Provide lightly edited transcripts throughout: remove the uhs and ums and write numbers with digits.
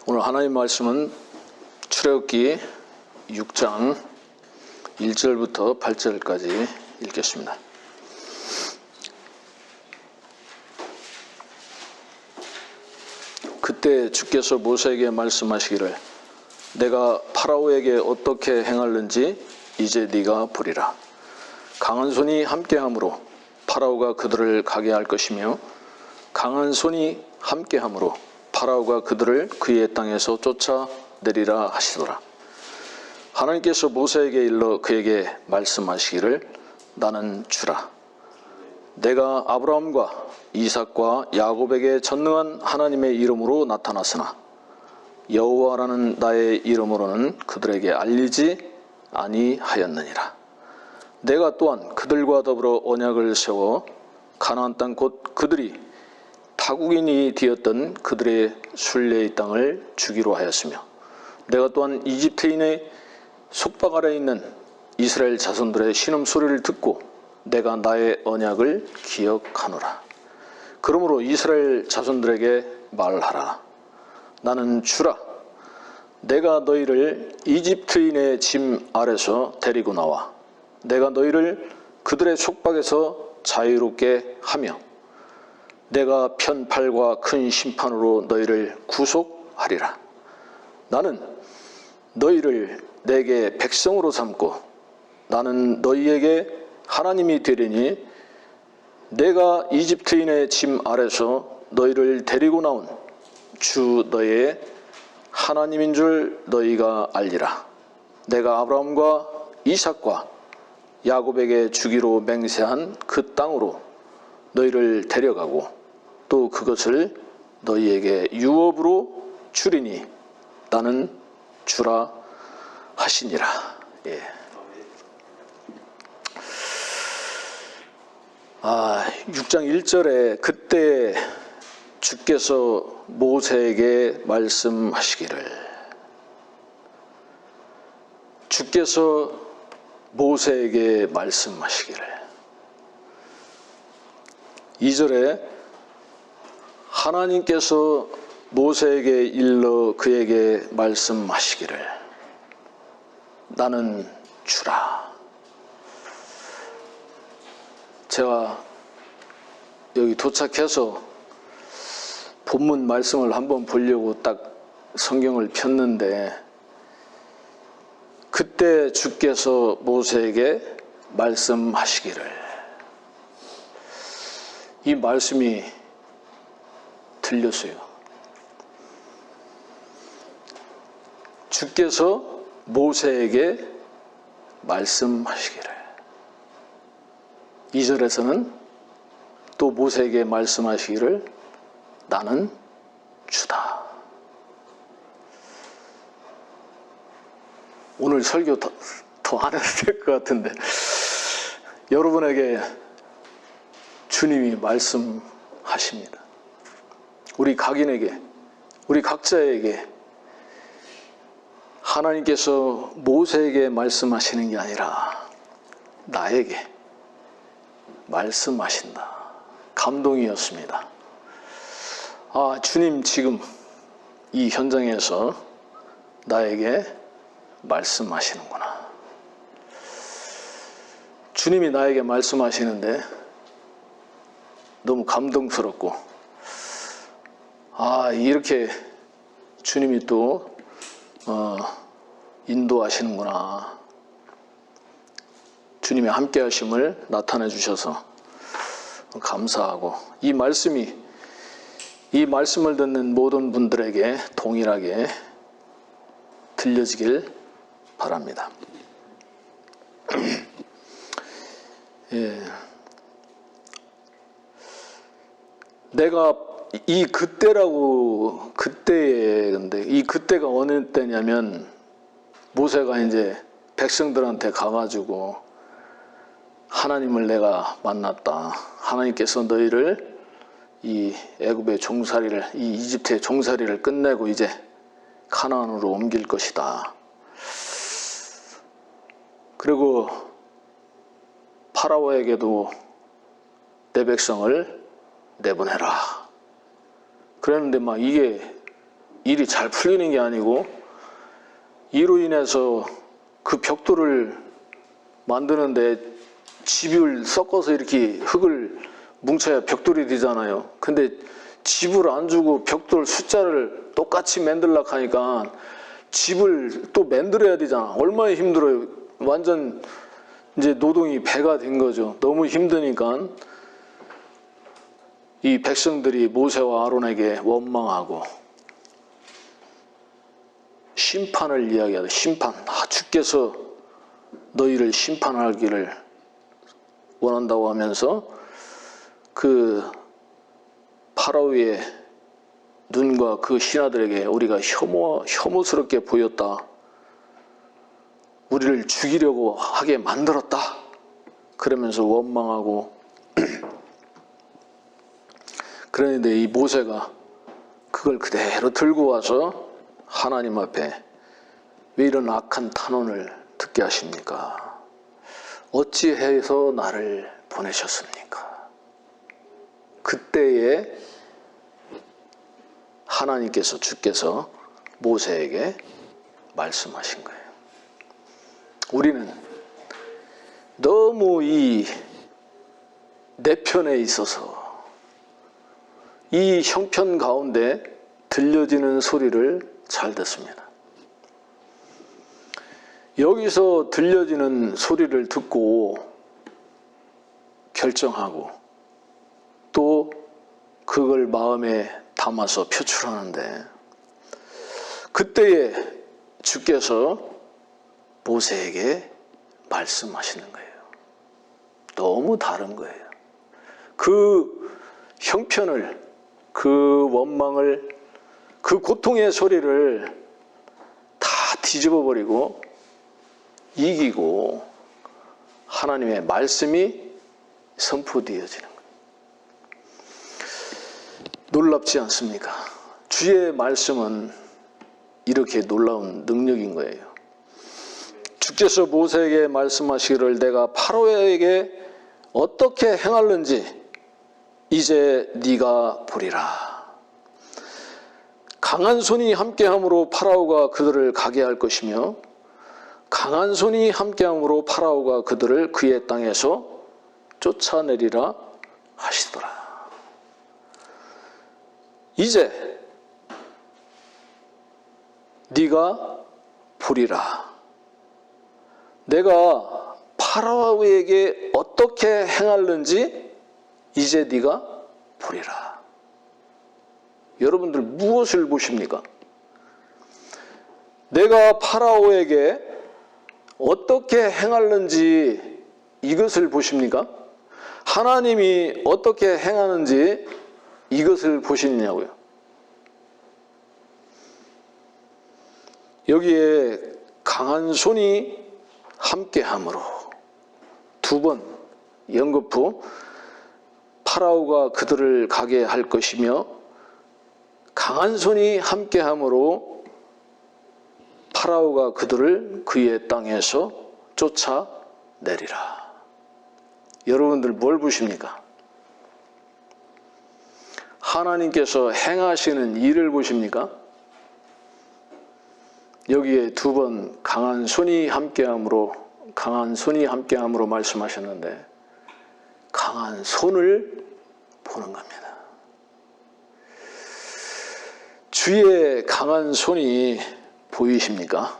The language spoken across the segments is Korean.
오늘 하나님 말씀은 출애굽기 6장 1절부터 8절까지 읽겠습니다. 그때 주께서 모세에게 말씀하시기를 내가 파라오에게 어떻게 행할는지 이제 네가 보리라. 강한 손이 함께함으로 파라오가 그들을 가게 할 것이며 강한 손이 함께함으로 파라오가 그들을 그의 땅에서 쫓아내리라 하시더라. 하나님께서 모세에게 일러 그에게 말씀하시기를 나는 주라. 내가 아브라함과 이삭과 야곱에게 전능한 하나님의 이름으로 나타났으나 여호와라는 나의 이름으로는 그들에게 알리지 아니하였느니라. 내가 또한 그들과 더불어 언약을 세워 가나안 땅 곧 그들이 타국인이 되었던 그들의 순례의 땅을 주기로 하였으며 내가 또한 이집트인의 속박 아래 있는 이스라엘 자손들의 신음소리를 듣고 내가 나의 언약을 기억하노라. 그러므로 이스라엘 자손들에게 말하라. 나는 주라. 내가 너희를 이집트인의 짐 아래서 데리고 나와 내가 너희를 그들의 속박에서 자유롭게 하며 내가 편팔과 큰 심판으로 너희를 구속하리라. 나는 너희를 내게 백성으로 삼고 나는 너희에게 하나님이 되리니 내가 이집트인의 짐 아래서 너희를 데리고 나온 주 너희의 하나님인 줄 너희가 알리라. 내가 아브라함과 이삭과 야곱에게 주기로 맹세한 그 땅으로 너희를 데려가고 또 그것을 너희에게 유업으로 주리니 나는 주라 하시니라. 6장 1절에 그때 주께서 모세에게 말씀하시기를, 주께서 모세에게 말씀하시기를. 2절에 하나님께서 모세에게 일러 그에게 말씀하시기를 나는 주라. 제가 여기 도착해서 본문 말씀을 한번 보려고 딱 성경을 폈는데 그때 주께서 모세에게 말씀하시기를, 이 말씀이 들렸어요. 주께서 모세에게 말씀하시기를. 2절에서는 또 모세에게 말씀하시기를 나는 주다. 오늘 설교 더 안 해도 될 것 같은데 여러분에게 주님이 말씀하십니다. 우리 각인에게, 우리 각자에게 하나님께서 모세에게 말씀하시는 게 아니라 나에게 말씀하신다. 감동이었습니다. 주님 지금 이 현장에서 나에게 말씀하시는구나. 주님이 나에게 말씀하시는데 너무 감동스럽고, 이렇게 주님이 또 인도하시는구나. 주님의 함께 하심을 나타내 주셔서 감사하고, 이 말씀을 듣는 모든 분들에게 동일하게 들려지길 바랍니다. 내가 이 근데 이 그때가 어느 때냐면 모세가 이제 백성들한테 가가지고 하나님을 내가 만났다. 하나님께서 너희를 이 애굽의 종살이를, 이 이집트의 종살이를 끝내고 이제 가나안으로 옮길 것이다. 그리고 파라오에게도 내 백성을 내보내라. 그랬는데 막 이게 일이 잘 풀리는 게 아니고 이로 인해서 그 벽돌을 만드는데 집을 섞어서 이렇게 흙을 뭉쳐야 벽돌이 되잖아요. 근데 집을 안 주고 벽돌 숫자를 똑같이 만들려고 하니까 집을 또 만들어야 되잖아. 얼마나 힘들어요. 완전 이제 노동이 배가 된 거죠. 너무 힘드니까 이 백성들이 모세와 아론에게 원망하고 심판을 이야기하다. 심판. 주께서 너희를 심판하기를 원한다고 하면서 그 파라오의 눈과 그 신하들에게 우리가 혐오스럽게 보였다. 우리를 죽이려고 하게 만들었다. 그러면서 원망하고 그런데 이 모세가 그걸 그대로 들고 와서 하나님 앞에 왜 이런 악한 탄원을 듣게 하십니까? 어찌해서 나를 보내셨습니까? 그때에 하나님께서 주께서 모세에게 말씀하신 거예요. 우리는 너무 이 내 편에 있어서 이 형편 가운데 들려지는 소리를 잘 듣습니다. 여기서 들려지는 소리를 듣고 결정하고 또 그걸 마음에 담아서 표출하는데 그때에 주께서 모세에게 말씀하시는 거예요. 너무 다른 거예요. 그 형편을, 그 원망을, 그 고통의 소리를 다 뒤집어버리고 이기고 하나님의 말씀이 선포되어지는 거예요. 놀랍지 않습니까? 주의 말씀은 이렇게 놀라운 능력인 거예요. 주께서 모세에게 말씀하시기를 내가 파라오에게 어떻게 행할는지 이제 네가 보리라. 강한 손이 함께함으로 파라오가 그들을 가게 할 것이며 강한 손이 함께함으로 파라오가 그들을 그의 땅에서 쫓아내리라 하시더라. 이제 네가 보리라. 내가 파라오에게 어떻게 행할는지 이제 네가 보리라. 여러분들 무엇을 보십니까? 내가 파라오에게 어떻게 행할는지 이것을 보십니까? 하나님이 어떻게 행하는지 이것을 보시느냐고요. 여기에 강한 손이 함께함으로 두 번 연거푸 파라오가 그들을 가게 할 것이며 강한 손이 함께함으로 파라오가 그들을 그의 땅에서 쫓아내리라. 여러분들 뭘 보십니까? 하나님께서 행하시는 일을 보십니까? 여기에 두 번 강한 손이 함께함으로 말씀하셨는데 강한 손을 보는 겁니다. 주의 강한 손이 보이십니까?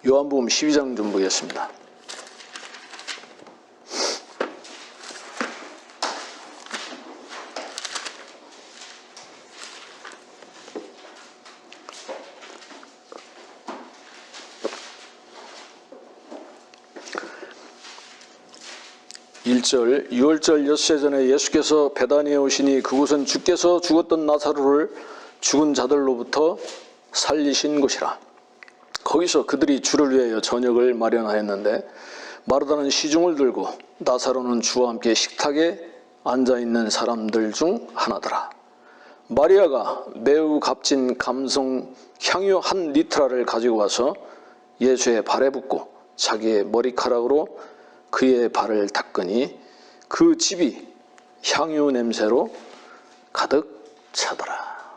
요한복음 12장 좀 보겠습니다. 유월절 엿새 전에 예수께서 베다니에 오시니 그곳은 주께서 죽었던 나사로를 죽은 자들로부터 살리신 곳이라. 거기서 그들이 주를 위하여 저녁을 마련하였는데 마르다는 시중을 들고 나사로는 주와 함께 식탁에 앉아있는 사람들 중 하나더라. 마리아가 매우 값진 감성 향유 한 리트라를 가지고 와서 예수의 발에 붓고 자기의 머리카락으로 그의 발을 닦으니 그 집이 향유 냄새로 가득 차더라.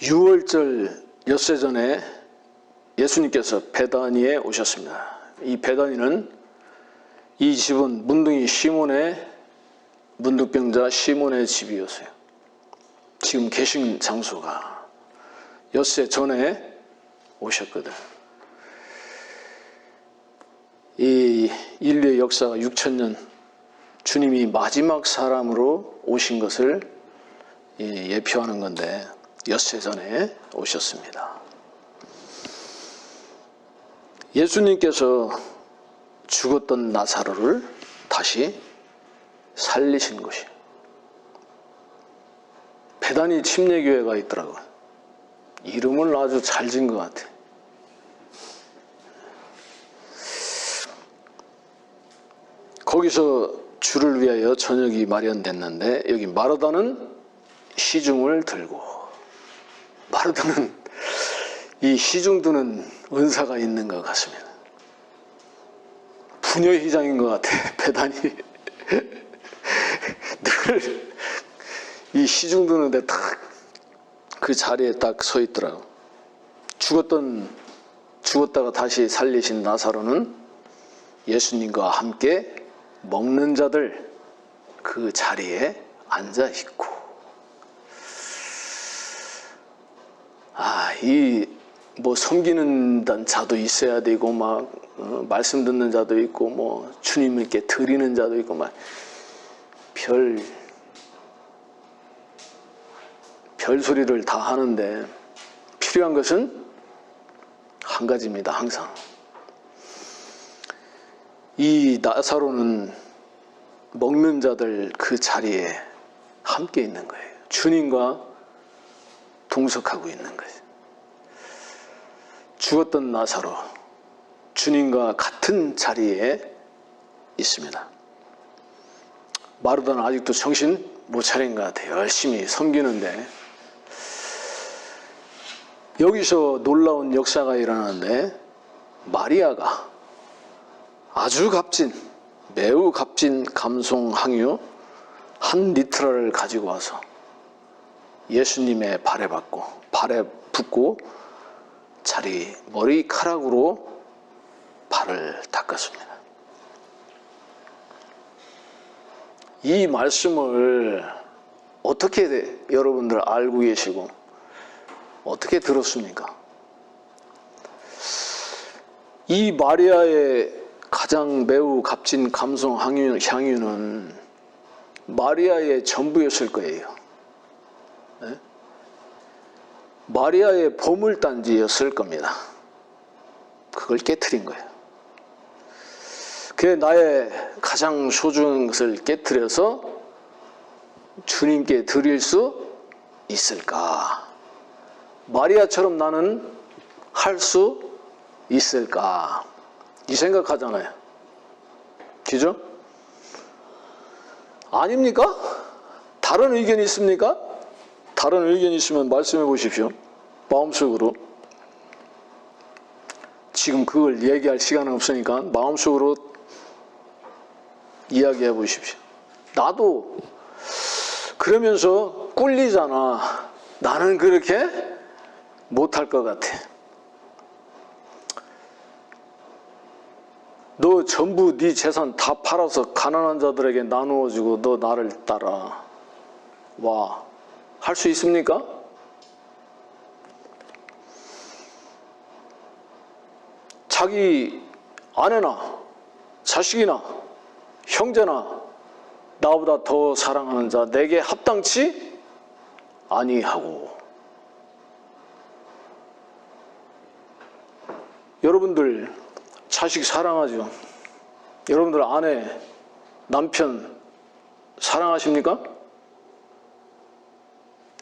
유월절 엿새 전에 예수님께서 베다니에 오셨습니다. 이 베다니는 이 집은 문둥이 시몬의 문둥병자 시몬의 집이었어요. 지금 계신 장소가 엿새 전에 오셨거든. 이 인류의 역사가 6,000년 주님이 마지막 사람으로 오신 것을 예표하는 건데 엿새 전에 오셨습니다. 예수님께서 죽었던 나사로를 다시 살리신 것이에요. 베다니 침례교회가 있더라고요. 이름을 아주 잘 지은 것 같아. 거기서 주를 위하여 저녁이 마련됐는데 여기 마르다는 시중을 들고, 마르다는 이 시중 드는 은사가 있는 것 같습니다. 부녀회장인 것 같아. 베다니 늘 이 시중 드는데 딱 그 자리에 딱 서 있더라고. 죽었다가 다시 살리신 나사로는 예수님과 함께 먹는 자들 그 자리에 앉아 있고, 이 뭐 섬기는 자도 있어야 되고 막 말씀 듣는 자도 있고 뭐 주님께 드리는 자도 있고 막 별 소리를 다 하는데 필요한 것은 한 가지입니다. 항상 이 나사로는 먹는 자들 그 자리에 함께 있는 거예요. 주님과 동석하고 있는 거예요. 죽었던 나사로 주님과 같은 자리에 있습니다. 마르다는 아직도 정신 못 차린 것 같아요. 열심히 섬기는데 여기서 놀라운 역사가 일어나는데 마리아가 아주 매우 값진 감송 항유 한 리트러를 가지고 와서 예수님의 발에 붓고 머리카락으로 발을 닦았습니다. 이 말씀을 어떻게 여러분들 알고 계시고 어떻게 들었습니까? 이 마리아의 가장 매우 값진 감송 향유는 마리아의 전부였을 거예요. 네? 마리아의 보물단지였을 겁니다. 그걸 깨트린 거예요. 그게 나의 가장 소중한 것을 깨트려서 주님께 드릴 수 있을까? 마리아처럼 나는 할 수 있을까? 이 생각하잖아요. 그죠? 아닙니까? 다른 의견이 있습니까? 다른 의견이 있으면 말씀해 보십시오. 마음속으로. 지금 그걸 얘기할 시간은 없으니까 마음속으로 이야기해 보십시오. 나도 그러면서 꿀리잖아. 나는 그렇게 못할 것 같아. 너 전부 네 재산 다 팔아서 가난한 자들에게 나누어주고 너 나를 따라 와. 할 수 있습니까? 자기 아내나 자식이나 형제나 나보다 더 사랑하는 자 내게 합당치 아니하고. 여러분들 자식 사랑하죠? 여러분들 아내, 남편 사랑하십니까?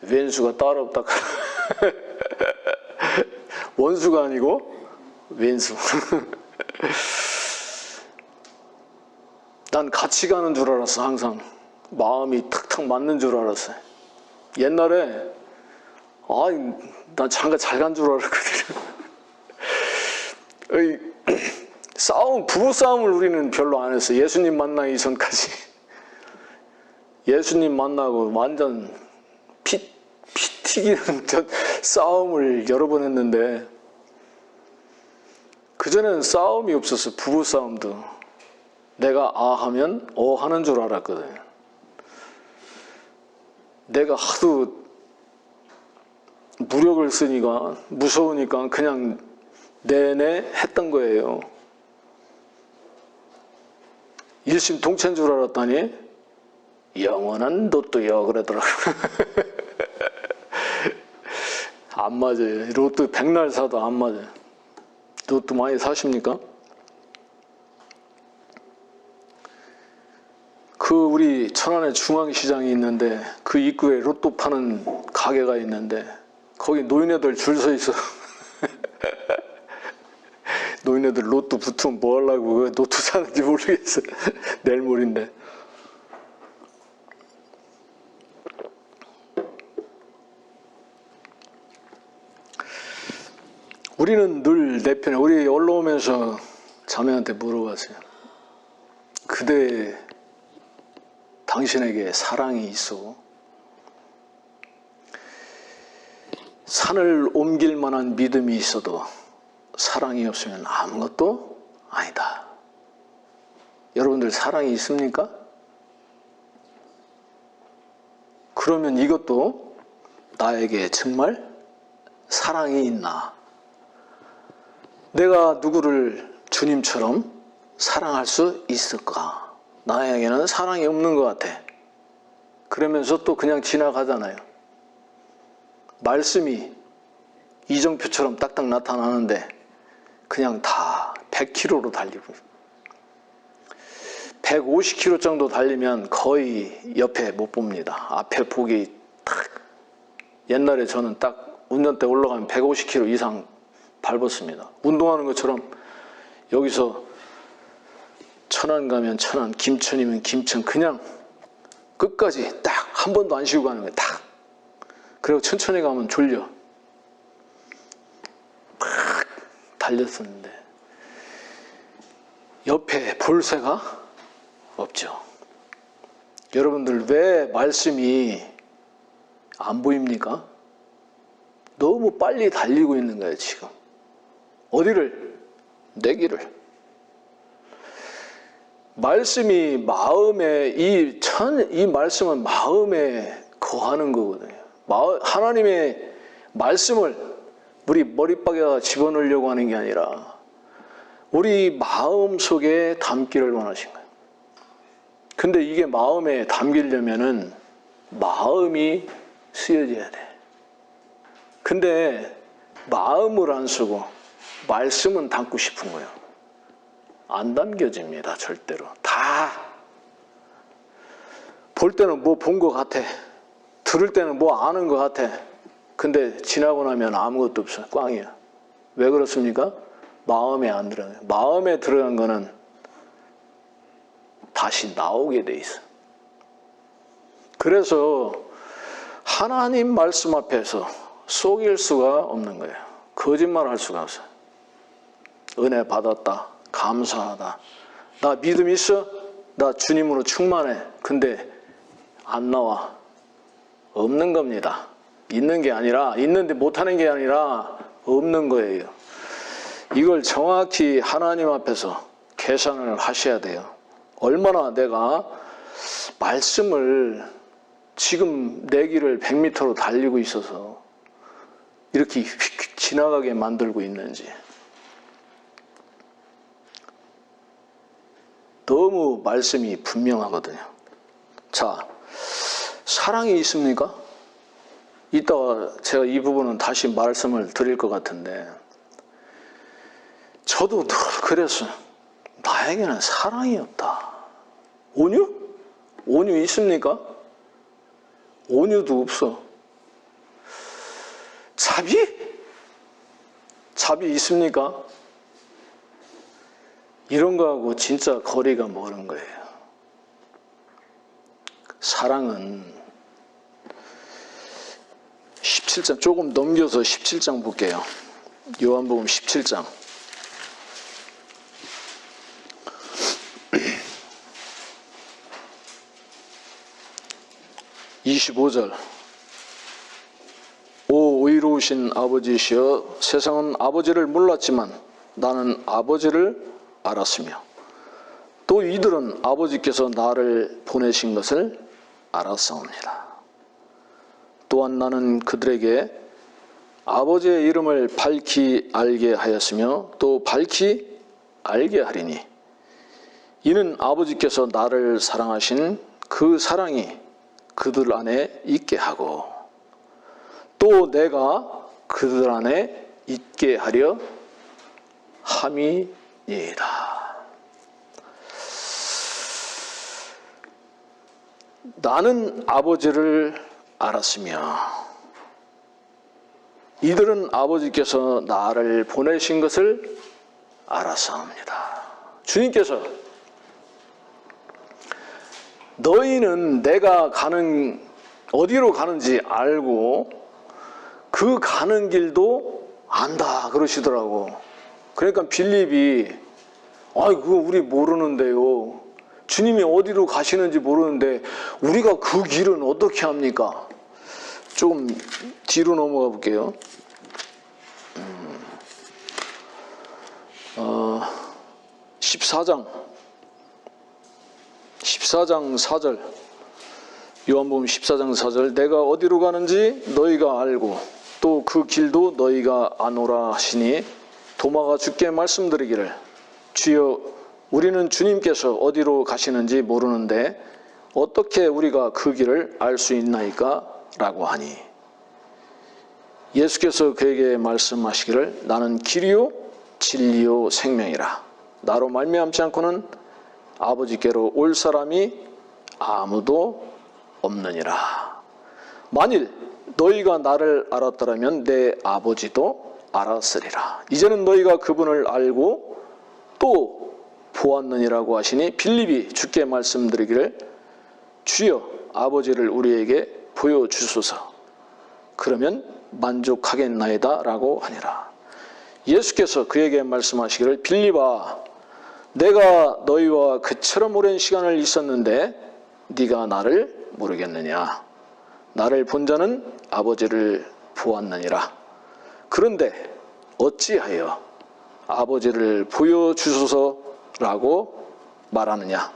왼수가 따로 없다. 원수가 아니고 왼수. 난 같이 가는 줄 알았어. 항상 마음이 탁탁 맞는 줄 알았어요. 옛날에 난 장가 잘 간 줄 알았거든요. 부부싸움을 우리는 별로 안 했어요. 예수님 만나기 전까지. 예수님 만나고 완전 튀기는 싸움을 여러 번 했는데, 그전에는 싸움이 없었어. 부부 싸움도. 내가 아 하면 어 하는 줄 알았거든. 내가 하도 무력을 쓰니까 무서우니까 그냥 내내 했던 거예요. 일심동체인 줄 알았더니 영원한 로또요 그러더라고. 안 맞아요. 로또 백날 사도 안 맞아요. 로또 많이 사십니까? 그 우리 천안에 중앙시장이 있는데 그 입구에 로또 파는 가게가 있는데 거기 노인네들 줄 서 있어. 노인네들 로또 붙으면 뭐 하려고 로또 사는지 모르겠어. 내일 모레인데. 우리는 늘 내 편에, 우리 올라오면서 자매한테 물어봤어요. 그대 당신에게 사랑이 있어. 산을 옮길 만한 믿음이 있어도 사랑이 없으면 아무것도 아니다. 여러분들 사랑이 있습니까? 그러면 이것도 나에게 정말 사랑이 있나? 내가 누구를 주님처럼 사랑할 수 있을까? 나에게는 사랑이 없는 것 같아. 그러면서 또 그냥 지나가잖아요. 말씀이 이정표처럼 딱딱 나타나는데 그냥 다 100km로 달리고 150km 정도 달리면 거의 옆에 못 봅니다. 앞에 보기 딱. 옛날에 저는 딱 운전대 올라가면 150km 이상 밟았습니다. 운동하는 것처럼 여기서 천안 가면 천안, 김천이면 김천, 그냥 끝까지 딱 한 번도 안 쉬고 가는 거예요. 딱. 그리고 천천히 가면 졸려. 막 달렸었는데 옆에 볼 새가 없죠. 여러분들 왜 말씀이 안 보입니까? 너무 빨리 달리고 있는 거예요, 지금. 어디를? 내 길을. 말씀이 마음에, 이 말씀은 마음에 거하는 거거든요. 하나님의 말씀을 우리 머리박에다 집어넣으려고 하는 게 아니라 우리 마음 속에 담기를 원하신 거예요. 근데 이게 마음에 담기려면은 마음이 쓰여져야 돼. 근데 마음을 안 쓰고 말씀은 담고 싶은 거예요. 안 담겨집니다, 절대로. 다 볼 때는 뭐 본 것 같아. 들을 때는 뭐 아는 것 같아. 근데 지나고 나면 아무것도 없어. 꽝이야. 왜 그렇습니까? 마음에 안 들어가요. 마음에 들어간 거는 다시 나오게 돼 있어. 그래서 하나님 말씀 앞에서 속일 수가 없는 거예요. 거짓말할 수가 없어요. 은혜 받았다. 감사하다. 나 믿음 있어? 나 주님으로 충만해. 근데 안 나와. 없는 겁니다. 있는 게 아니라, 있는데 못하는 게 아니라 없는 거예요. 이걸 정확히 하나님 앞에서 계산을 하셔야 돼요. 얼마나 내가 말씀을 지금 내 길을 100m로 달리고 있어서 이렇게 휙휙 지나가게 만들고 있는지. 너무 말씀이 분명하거든요. 자, 사랑이 있습니까? 이따가 제가 이 부분은 다시 말씀을 드릴 것 같은데 저도 늘 그랬어요. 나에게는 사랑이 없다. 온유? 온유 있습니까? 온유도 없어. 자비? 자비 있습니까? 이런 거하고 진짜 거리가 멀은 거예요. 사랑은 17장 조금 넘겨서 17장 볼게요. 요한복음 17장 25절 의로우신 아버지시여 세상은 아버지를 몰랐지만 나는 아버지를 알았으며 또 이들은 아버지께서 나를 보내신 것을 알았사옵니다. 또한 나는 그들에게 아버지의 이름을 밝히 알게 하였으며 또 밝히 알게 하리니 이는 아버지께서 나를 사랑하신 그 사랑이 그들 안에 있게 하고 또 내가 그들 안에 있게 하려 함이니이다. 나는 아버지를 알았으며 이들은 아버지께서 나를 보내신 것을 알았사옵니다. 주님께서 너희는 내가 어디로 가는지 알고 그 가는 길도 안다 그러시더라고. 그러니까 빌립이 그거 우리 모르는데요. 주님이 어디로 가시는지 모르는데 우리가 그 길은 어떻게 합니까? 조금 뒤로 넘어가 볼게요. 14장 4절 요한복음 14장 4절 내가 어디로 가는지 너희가 알고 또 그 길도 너희가 아노라 하시니 도마가 주께 말씀드리기를 주여 우리는 주님께서 어디로 가시는지 모르는데 어떻게 우리가 그 길을 알 수 있나이까? 라고 하니 예수께서 그에게 말씀하시기를 나는 길이요 진리요 생명이라 나로 말미암지 않고는 아버지께로 올 사람이 아무도 없느니라. 만일 너희가 나를 알았더라면 내 아버지도 알았으리라. 이제는 너희가 그분을 알고 또 보았느니라고 하시니 빌립이 주께 말씀드리기를 주여 아버지를 우리에게 보여주소서 그러면 만족하겠나이다 라고 하니라. 예수께서 그에게 말씀하시기를 빌립아 내가 너희와 그처럼 오랜 시간을 있었는데 네가 나를 모르겠느냐. 나를 본 자는 아버지를 보았느니라. 그런데 어찌하여 아버지를 보여주소서라고 말하느냐.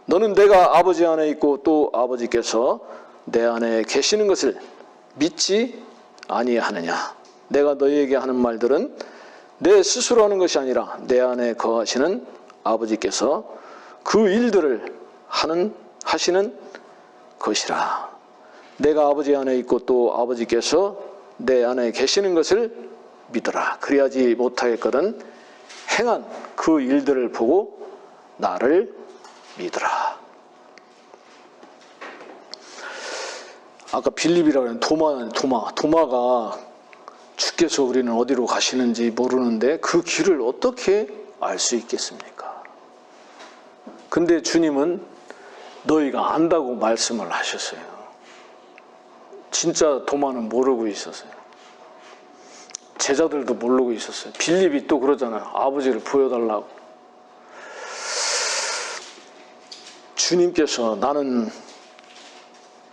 너는 내가 아버지 안에 있고 또 아버지께서 내 안에 계시는 것을 믿지 아니하느냐. 내가 너희에게 하는 말들은 내 스스로 하는 것이 아니라 내 안에 거하시는 아버지께서 그 일들을 하시는 것이라. 내가 아버지 안에 있고 또 아버지께서 내 안에 계시는 것을 믿어라. 그리하지 못하겠거든 행한 그 일들을 보고 나를 믿어라. 아까 빌립이라고 하는 도마가 주께서 우리는 어디로 가시는지 모르는데 그 길을 어떻게 알 수 있겠습니까? 근데 주님은 너희가 안다고 말씀을 하셨어요. 진짜 도마는 모르고 있었어요. 제자들도 모르고 있었어요. 빌립이 또 그러잖아요. 아버지를 보여달라고. 주님께서 나는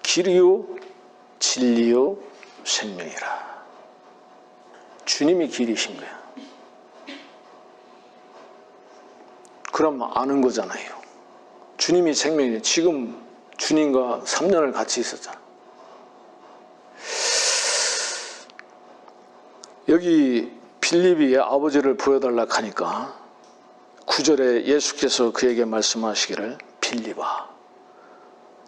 길이요 진리요 생명이라. 주님이 길이신 거야. 그럼 아는 거잖아요. 주님이 생명이에요. 지금 주님과 3년을 같이 있었잖아. 여기 빌립이 아버지를 보여달라고 하니까 9절에 예수께서 그에게 말씀하시기를 빌립아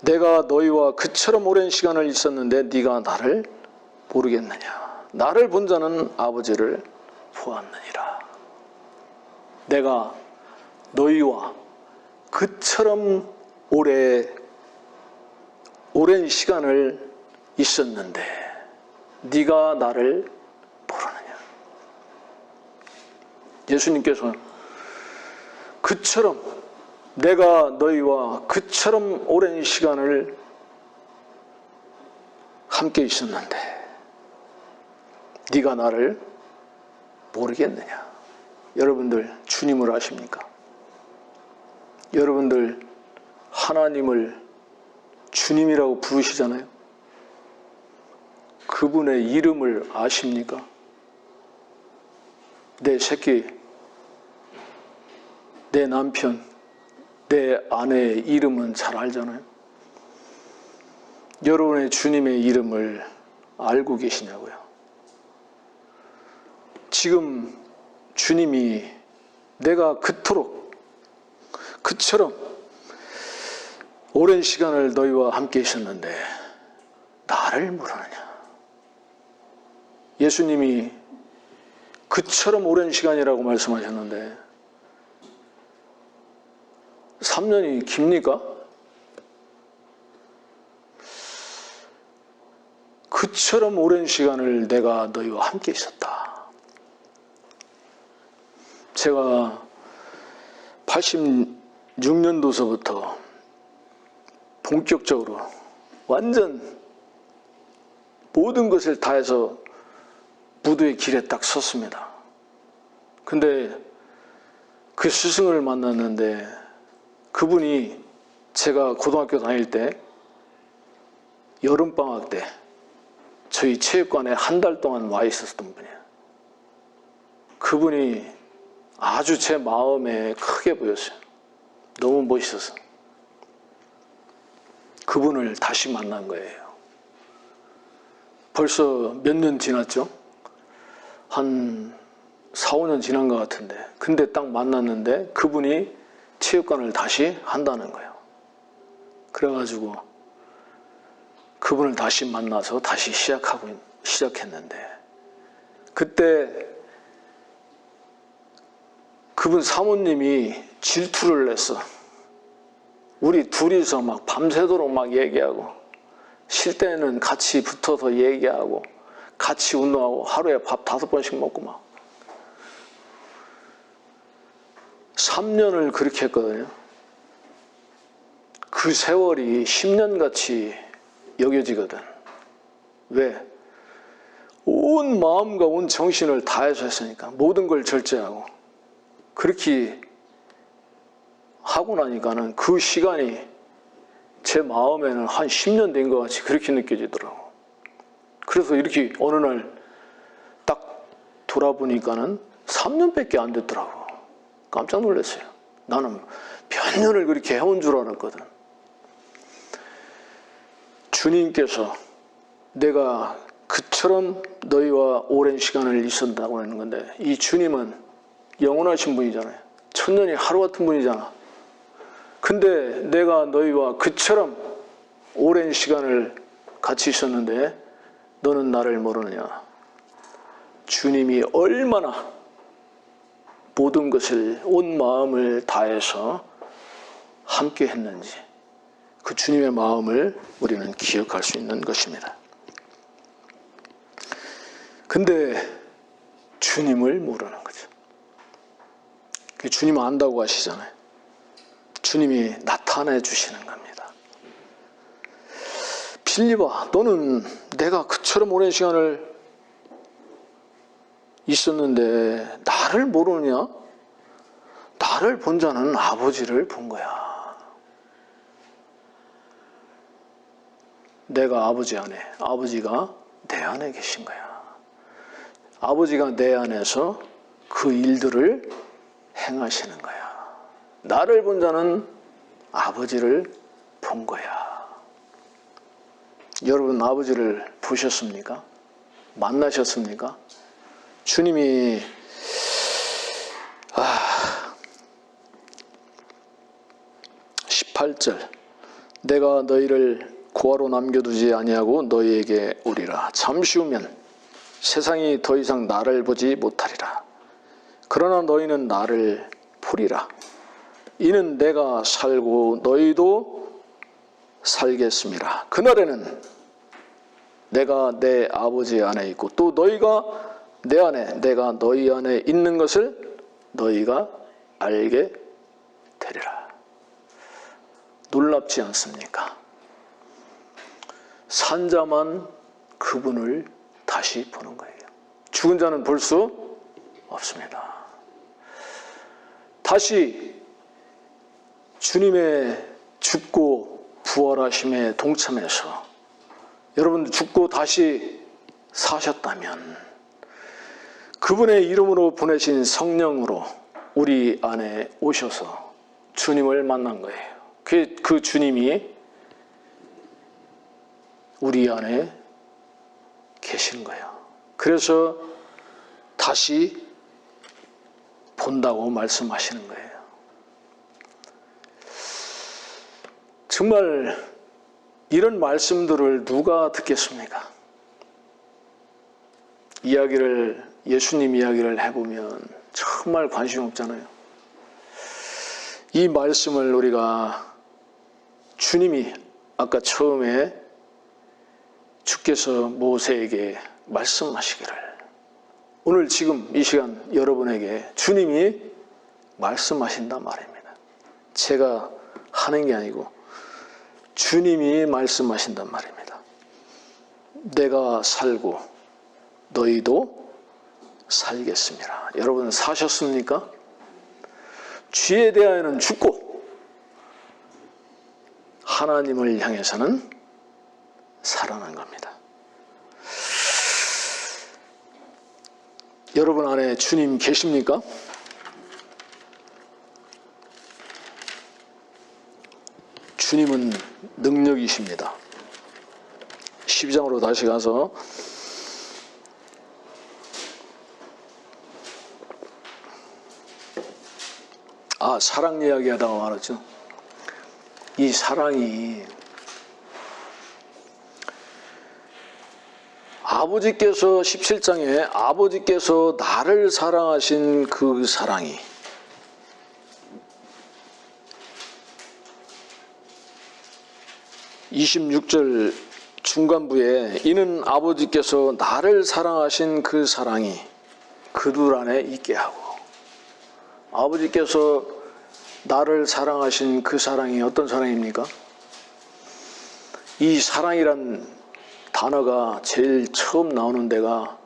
내가 너희와 그처럼 오랜 시간을 있었는데 네가 나를 모르겠느냐. 나를 본 자는 아버지를 보았느니라. 내가 너희와 그처럼 오랜 시간을 있었는데 네가 나를 모르느냐. 예수님께서 그처럼 내가 너희와 그처럼 오랜 시간을 함께 있었는데 네가 나를 모르겠느냐. 여러분들 주님을 아십니까? 여러분들 하나님을 주님이라고 부르시잖아요. 그분의 이름을 아십니까? 내 새끼, 내 남편, 내 아내의 이름은 잘 알잖아요. 여러분의 주님의 이름을 알고 계시냐고요. 지금 주님이 내가 그처럼 오랜 시간을 너희와 함께 있었는데 나를 모르느냐. 예수님이 그처럼 오랜 시간이라고 말씀하셨는데 3년이 깁니까? 그처럼 오랜 시간을 내가 너희와 함께 있었다. 제가 86년도서부터 본격적으로 완전 모든 것을 다해서 무도의 길에 딱 섰습니다. 근데 그 스승을 만났는데 그분이 제가 고등학교 다닐 때 여름방학 때 저희 체육관에 한 달 동안 와 있었던 분이에요. 그분이 아주 제 마음에 크게 보였어요. 너무 멋있어서. 그분을 다시 만난 거예요. 벌써 몇 년 지났죠? 한 4, 5년 지난 것 같은데 근데 딱 만났는데 그분이 체육관을 다시 한다는 거예요. 그래가지고 그분을 다시 만나서 다시 시작했는데 그때 그분 사모님이 질투를 냈어. 우리 둘이서 막 밤새도록 막 얘기하고 쉴 때는 같이 붙어서 얘기하고 같이 운동하고 하루에 밥 5번씩 먹고 막 3년을 그렇게 했거든요. 그 세월이 10년같이 여겨지거든. 왜? 온 마음과 온 정신을 다해서 했으니까 모든 걸 절제하고 그렇게 하고 나니까는 그 시간이 제 마음에는 한 10년 된 것 같이 그렇게 느껴지더라고. 그래서 이렇게 어느 날 딱 돌아보니까는 3년밖에 안 됐더라고. 깜짝 놀랐어요. 나는 몇 년을 그렇게 해온 줄 알았거든. 주님께서 내가 그처럼 너희와 오랜 시간을 있었다고 하는 건데 이 주님은 영원하신 분이잖아요. 천년이 하루 같은 분이잖아. 근데 내가 너희와 그처럼 오랜 시간을 같이 있었는데 너는 나를 모르느냐. 주님이 얼마나 모든 것을 온 마음을 다해서 함께 했는지 그 주님의 마음을 우리는 기억할 수 있는 것입니다. 근데 주님을 모르는 거죠. 주님 안다고 하시잖아요. 주님이 나타내 주시는 겁니다. 빌립아, 너는 내가 그처럼 오랜 시간을 있었는데 나를 모르느냐? 나를 본 자는 아버지를 본 거야. 내가 아버지 안에, 아버지가 내 안에 계신 거야. 아버지가 내 안에서 그 일들을 행하시는 거야. 나를 본 자는 아버지를 본 거야. 여러분 아버지를 보셨습니까? 만나셨습니까? 주님이 18절 내가 너희를 고아로 남겨두지 아니하고 너희에게 오리라. 잠시 후면 세상이 더 이상 나를 보지 못하리라. 그러나 너희는 나를 보리라. 이는 내가 살고 너희도 살겠음이라. 그날에는 내가 내 아버지 안에 있고 또 너희가 내 안에 내가 너희 안에 있는 것을 너희가 알게 되리라. 놀랍지 않습니까? 산 자만 그분을 다시 보는 거예요. 죽은 자는 볼 수 없습니다. 다시 주님의 죽고 부활하심에 동참해서 여러분 죽고 다시 사셨다면 그분의 이름으로 보내신 성령으로 우리 안에 오셔서 주님을 만난 거예요. 그 주님이 우리 안에 계신 거예요. 그래서 다시 본다고 말씀하시는 거예요. 정말 이런 말씀들을 누가 듣겠습니까? 예수님 이야기를 해보면 정말 관심 없잖아요. 이 말씀을 우리가 주님이 아까 처음에 주께서 모세에게 말씀하시기를, 오늘 지금 이 시간 여러분에게 주님이 말씀하신단 말입니다. 제가 하는 게 아니고 주님이 말씀하신단 말입니다. 내가 살고 너희도 살겠습니다. 여러분 사셨습니까? 죄에 대하여는 죽고 하나님을 향해서는 살아난 겁니다. 여러분 안에 주님 계십니까? 주님은 능력이십니다. 12장으로 다시 가서 사랑 이야기하다가 말았죠. 이 사랑이 아버지께서 17장에 아버지께서 나를 사랑하신 그 사랑이 (26절) 중간부에 이는 아버지께서 나를 사랑하신 그 사랑이 그들 안에 있게 하고, 아버지께서 나를 사랑하신 그 사랑이 어떤 사랑입니까? 이 사랑이란 단어가 제일 처음 나오는 데가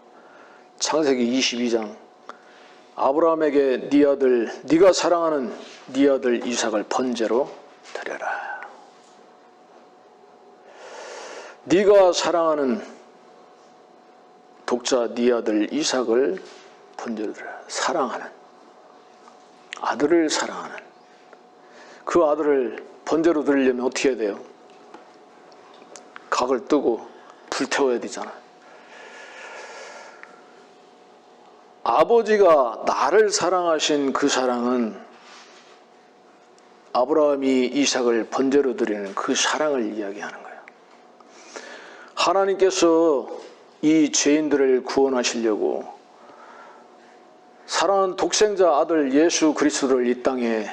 창세기 22장, 아브라함에게 네 아들, 네가 사랑하는 네 아들 이삭을 번제로 드려라. 네가 사랑하는 독자 네 아들 이삭을 번제로 드려라. 사랑하는 아들을 사랑하는 그 아들을 번제로 드리려면 어떻게 해야 돼요? 각을 뜨고 불태워야 되잖아요. 아버지가 나를 사랑하신 그 사랑은 아브라함이 이삭을 번제로 드리는 그 사랑을 이야기하는 거예요. 하나님께서 이 죄인들을 구원하시려고 사랑하는 독생자 아들 예수 그리스도를 이 땅에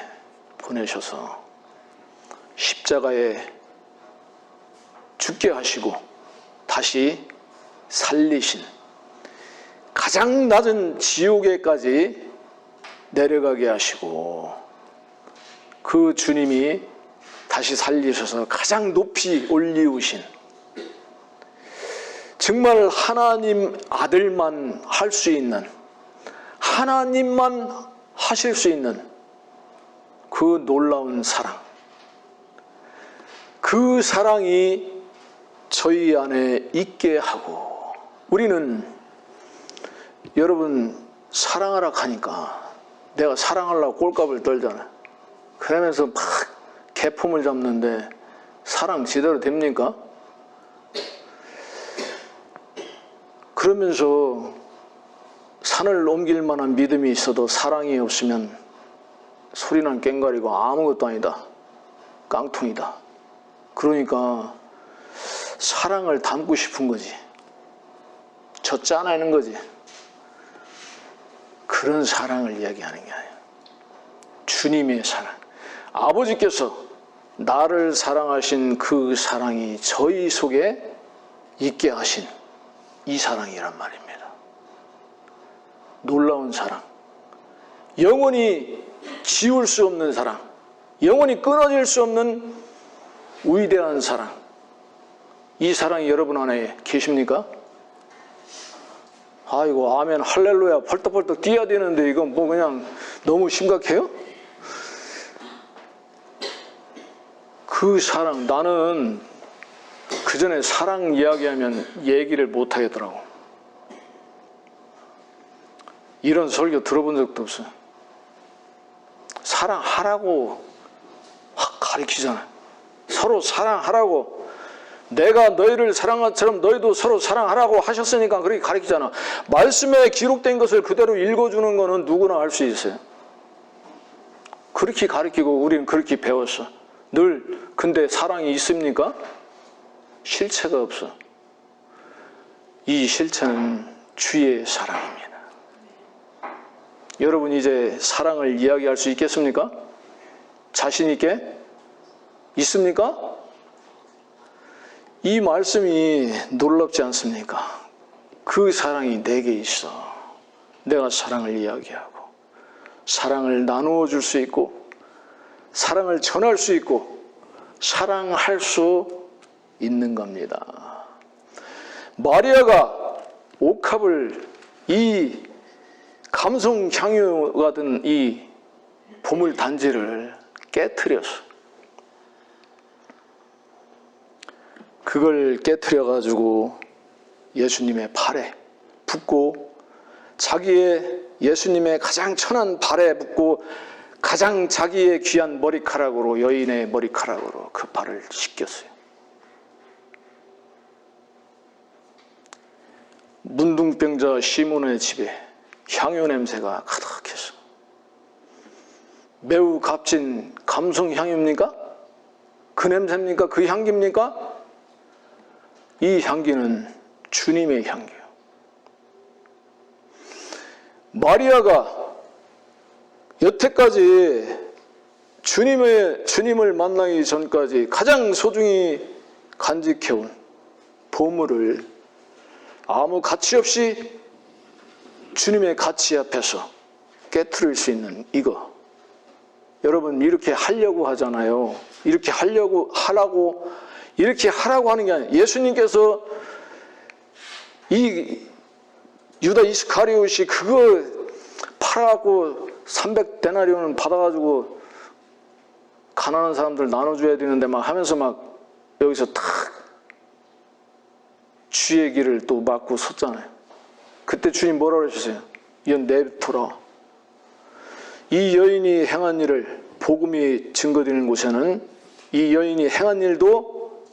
보내셔서 십자가에 죽게 하시고 다시 살리신, 가장 낮은 지옥에까지 내려가게 하시고 그 주님이 다시 살리셔서 가장 높이 올리우신, 정말 하나님 아들만 할 수 있는, 하나님만 하실 수 있는 그 놀라운 사랑, 그 사랑이 저희 안에 있게 하고, 우리는 여러분 사랑하라 하니까 내가 사랑하려고 꼴값을 떨잖아요. 그러면서 막 개폼을 잡는데 사랑 제대로 됩니까? 그러면서 산을 옮길 만한 믿음이 있어도 사랑이 없으면 소리난 꽹과리고 아무것도 아니다, 깡통이다. 그러니까 사랑을 담고 싶은 거지, 저 짜내는 거지. 그런 사랑을 이야기하는 게 아니에요. 주님의 사랑, 아버지께서 나를 사랑하신 그 사랑이 저희 속에 있게 하신 이 사랑이란 말입니다. 놀라운 사랑, 영원히 지울 수 없는 사랑, 영원히 끊어질 수 없는 위대한 사랑, 이 사랑이 여러분 안에 계십니까? 아이고 아멘 할렐루야 벌떡벌떡 뛰어야 되는데 이건 뭐 그냥 너무 심각해요? 그 사랑, 나는 그 전에 사랑 이야기하면 얘기를 못 하겠더라고. 이런 설교 들어본 적도 없어요. 사랑하라고 확 가르치잖아요. 서로 사랑하라고. 내가 너희를 사랑한 것처럼 너희도 서로 사랑하라고 하셨으니까 그렇게 가르치잖아. 말씀에 기록된 것을 그대로 읽어주는 거는 누구나 할 수 있어요. 그렇게 가르치고 우리는 그렇게 배웠어. 늘. 근데 사랑이 있습니까? 실체가 없어. 이 실체는 주의 사랑입니다. 여러분 이제 사랑을 이야기할 수 있겠습니까? 자신 있게? 있습니까? 이 말씀이 놀랍지 않습니까? 그 사랑이 내게 있어. 내가 사랑을 이야기하고 사랑을 나누어 줄 수 있고 사랑을 전할 수 있고 사랑할 수 있는 겁니다. 마리아가 옥합을 이 감성 향유가 든 이 보물 단지를 깨트렸어. 그걸 깨트려 가지고 예수님의 발에 붓고 자기의 예수님의 가장 천한 발에 붓고 가장 자기의 귀한 머리카락으로 여인의 머리카락으로 그 발을 씻겼어요. 문둥병자 시몬의 집에 향유 냄새가 가득했어. 매우 값진 감성 향유입니까? 그 냄새입니까? 그 향기입니까? 이 향기는 주님의 향기예요. 마리아가 여태까지 주님을 만나기 전까지 가장 소중히 간직해온 보물을 아무 가치 없이 주님의 가치 앞에서 깨트릴 수 있는 이거. 여러분 이렇게 하려고 하잖아요. 이렇게 하라고 하는 게 아니에요. 예수님께서 이 유다 이스카리옷이 그거 팔아갖고 300데나리온을 받아가지고 가난한 사람들 나눠줘야 되는데 막 하면서 막 여기서 탁 주의 길을 또 막고 섰잖아요. 그때 주님 뭐라고 그러셨어요? 이건 내비둬라. 이 여인이 행한 일을 복음이 증거되는 곳에는 이 여인이 행한 일도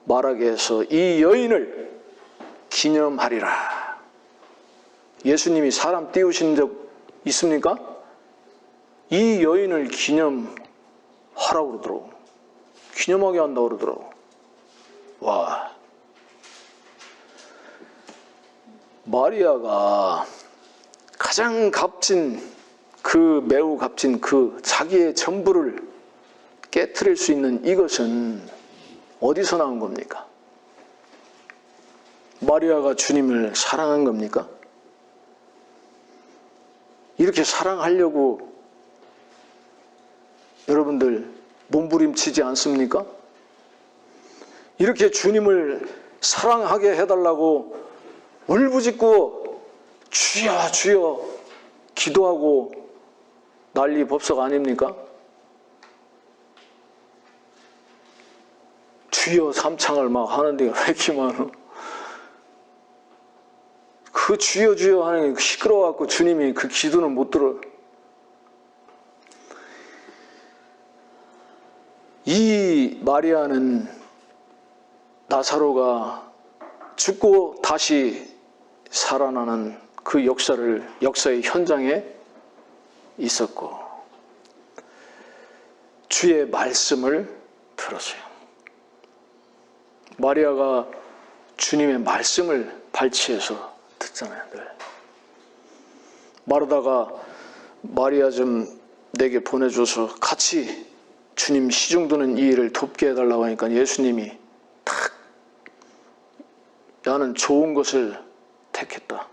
말하게 해서 이 여인을 기념하리라. 예수님이 사람 띄우신 적 있습니까? 이 여인을 기념하라고 그러더라고. 기념하게 한다고 그러더라고. 와. 마리아가 가장 매우 값진 그 자기의 전부를 깨트릴 수 있는 이것은 어디서 나온 겁니까? 마리아가 주님을 사랑한 겁니까? 이렇게 사랑하려고 여러분들 몸부림치지 않습니까? 이렇게 주님을 사랑하게 해달라고 울부짖고 주여 주여 기도하고 난리 법석 아닙니까? 주여 삼창을 막 하는데 왜 이렇게 많아? 그 주여 주여 하는 게 시끄러워갖고 주님이 그 기도는 못 들어요. 이 마리아는 나사로가 죽고 다시 살아나는 그 역사의 현장에 있었고 주의 말씀을 들었어요. 마리아가 주님의 말씀을 발치해서 듣잖아요. 늘. 마르다가 마리아 좀 내게 보내줘서 같이 주님 시중 드는 이 일을 돕게 해달라고 하니까 예수님이 탁 나는 좋은 것을 택했다.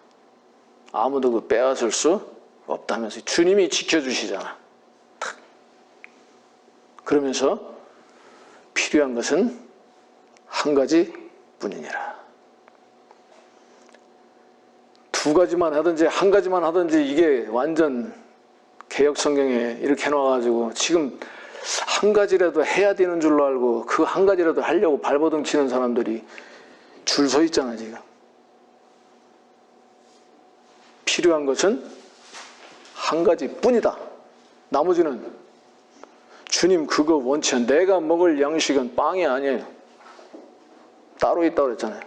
아무도 그 빼앗을 수 없다면서 주님이 지켜주시잖아. 탁. 그러면서 필요한 것은 한 가지 뿐이니라. 두 가지만 하든지 한 가지만 하든지 이게 완전 개역 성경에 이렇게 해놔가지고 지금 한 가지라도 해야 되는 줄로 알고 그 한 가지라도 하려고 발버둥 치는 사람들이 줄 서 있잖아 지금. 필요한 것은 한 가지뿐이다. 나머지는 주님 그거 원치 않아요. 내가 먹을 양식은 빵이 아니에요. 따로 있다고 그랬잖아요.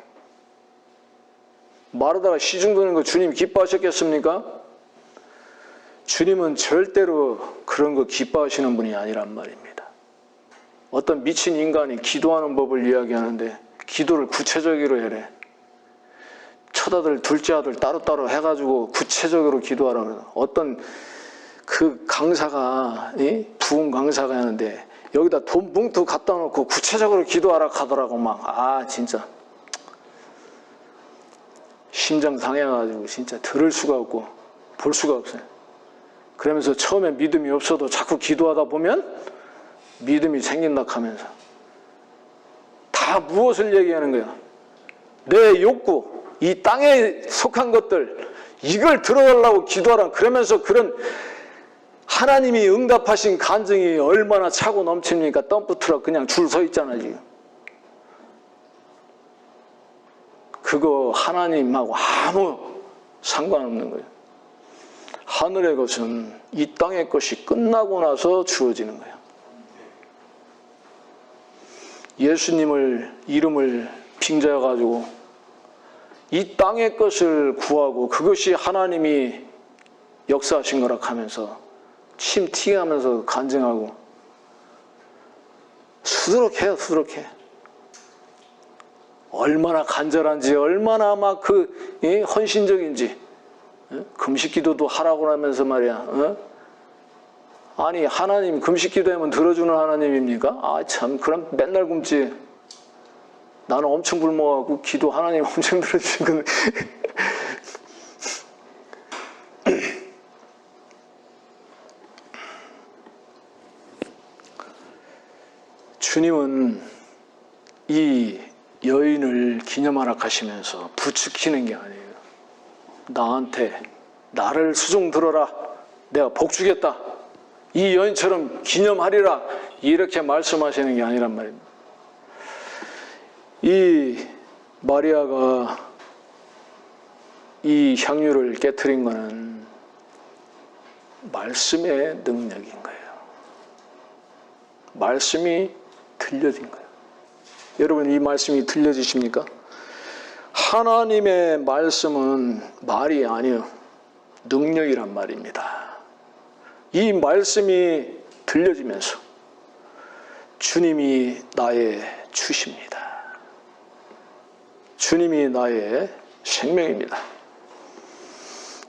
마르다가 시중 드는 거 주님 기뻐하셨겠습니까? 주님은 절대로 그런 거 기뻐하시는 분이 아니란 말입니다. 어떤 미친 인간이 기도하는 법을 이야기하는데 기도를 구체적으로 해래. 첫 아들, 둘째 아들 따로따로 해가지고 구체적으로 기도하라고 그래요. 어떤 그 강사가, 부흥 강사가 하는데 여기다 돈 봉투 갖다 놓고 구체적으로 기도하라 하더라고. 막 진짜 심장 상해가지고 진짜 들을 수가 없고 볼 수가 없어요. 그러면서 처음에 믿음이 없어도 자꾸 기도하다 보면 믿음이 생긴다 하면서 다 무엇을 얘기하는 거야? 내 욕구, 이 땅에 속한 것들, 이걸 들어달라고 기도하라. 그러면서 그런 하나님이 응답하신 간증이 얼마나 차고 넘칩니까? 덤프트럭 그냥 줄 서 있잖아 지금. 그거 하나님하고 아무 상관없는 거예요. 하늘의 것은 이 땅의 것이 끝나고 나서 주어지는 거예요. 예수님을 이름을 빙자해가지고 이 땅의 것을 구하고 그것이 하나님이 역사하신 거라 하면서 침 튀어가면서 간증하고 수두룩해요. 수두룩해. 얼마나 간절한지 얼마나 막 헌신적인지. 금식기도도 하라고 하면서 말이야. 아니 하나님 금식기도하면 들어주는 하나님입니까? 참 그럼 맨날 굶지. 나는 엄청 굶어가고 기도 하나님 엄청 들어주시는 주님은 이 여인을 기념하라 하시면서 부추기는 게 아니에요. 나한테 나를 수종 들어라. 내가 복 주겠다. 이 여인처럼 기념하리라. 이렇게 말씀하시는 게 아니란 말입니다. 이 마리아가 이 향유를 깨트린 것은 말씀의 능력인 거예요. 말씀이 들려진 거예요. 여러분 이 말씀이 들려지십니까? 하나님의 말씀은 말이 아니요 능력이란 말입니다. 이 말씀이 들려지면서 주님이 나의 주십니다. 주님이 나의 생명입니다.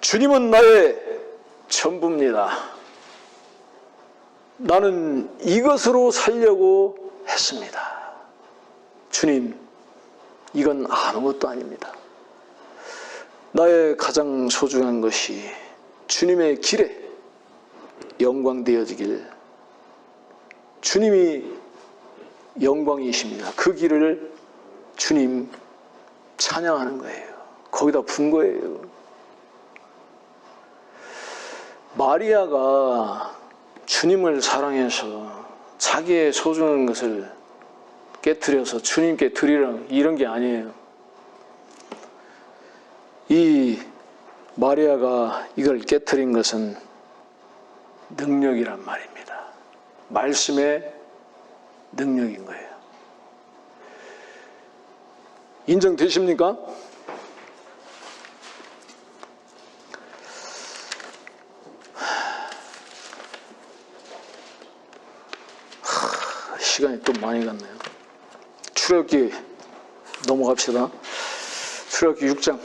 주님은 나의 전부입니다. 나는 이것으로 살려고 했습니다. 주님, 이건 아무것도 아닙니다. 나의 가장 소중한 것이 주님의 길에 영광되어지길. 주님이 영광이십니다. 그 길을 주님 찬양하는 거예요. 거기다 분 거예요. 마리아가 주님을 사랑해서 자기의 소중한 것을 깨트려서 주님께 드리라 이런 게 아니에요. 이 마리아가 이걸 깨트린 것은 능력이란 말입니다. 말씀의 능력인 거예요. 인정되십니까? 시간이 또 많이 갔네요. 출애굽기 넘어갑시다. 출애굽기 6장.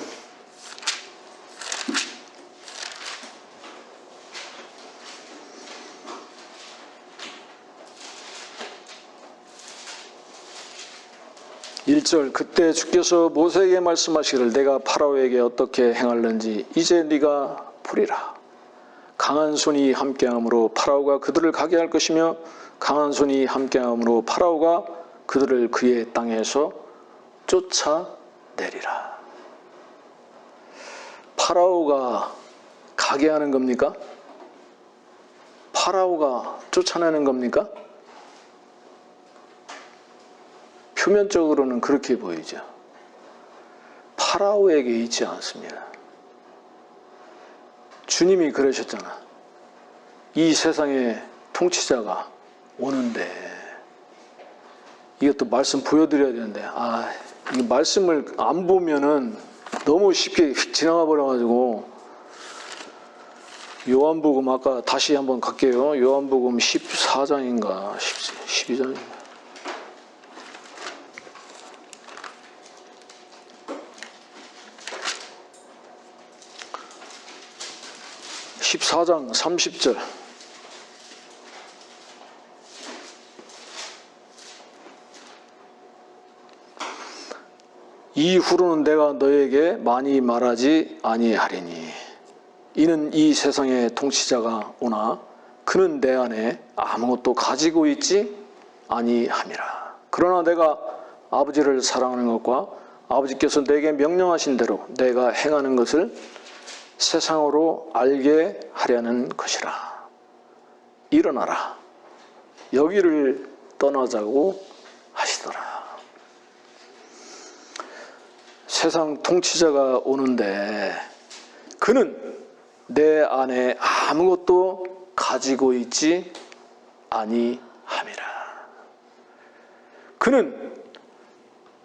(1절) 그때 주께서 모세에게 말씀하시기를 내가 파라오에게 어떻게 행할는지 이제 네가 보리라. 강한 손이 함께함으로 파라오가 그들을 가게 할 것이며 강한 손이 함께함으로 파라오가 그들을 그의 땅에서 쫓아내리라. 파라오가 가게 하는 겁니까? 파라오가 쫓아내는 겁니까? 표면적으로는 그렇게 보이죠. 파라오에게 있지 않습니다. 주님이 그러셨잖아. 이 세상의 통치자가 오는데, 이것도 말씀 보여드려야 되는데, 이 말씀을 안 보면은 너무 쉽게 지나가 버려가지고, 요한복음 아까 다시 한번 갈게요. 요한복음 14장인가 12장인가. 14장 30절. 이후로는 내가 너에게 많이 말하지 아니하리니 이는 이 세상의 통치자가 오나 그는 내 안에 아무것도 가지고 있지 아니함이라. 그러나 내가 아버지를 사랑하는 것과 아버지께서 내게 명령하신 대로 내가 행하는 것을 세상으로 알게 하려는 것이라. 일어나라. 여기를 떠나자고 하시더라. 세상 통치자가 오는데 그는 내 안에 아무것도 가지고 있지 아니함이라. 그는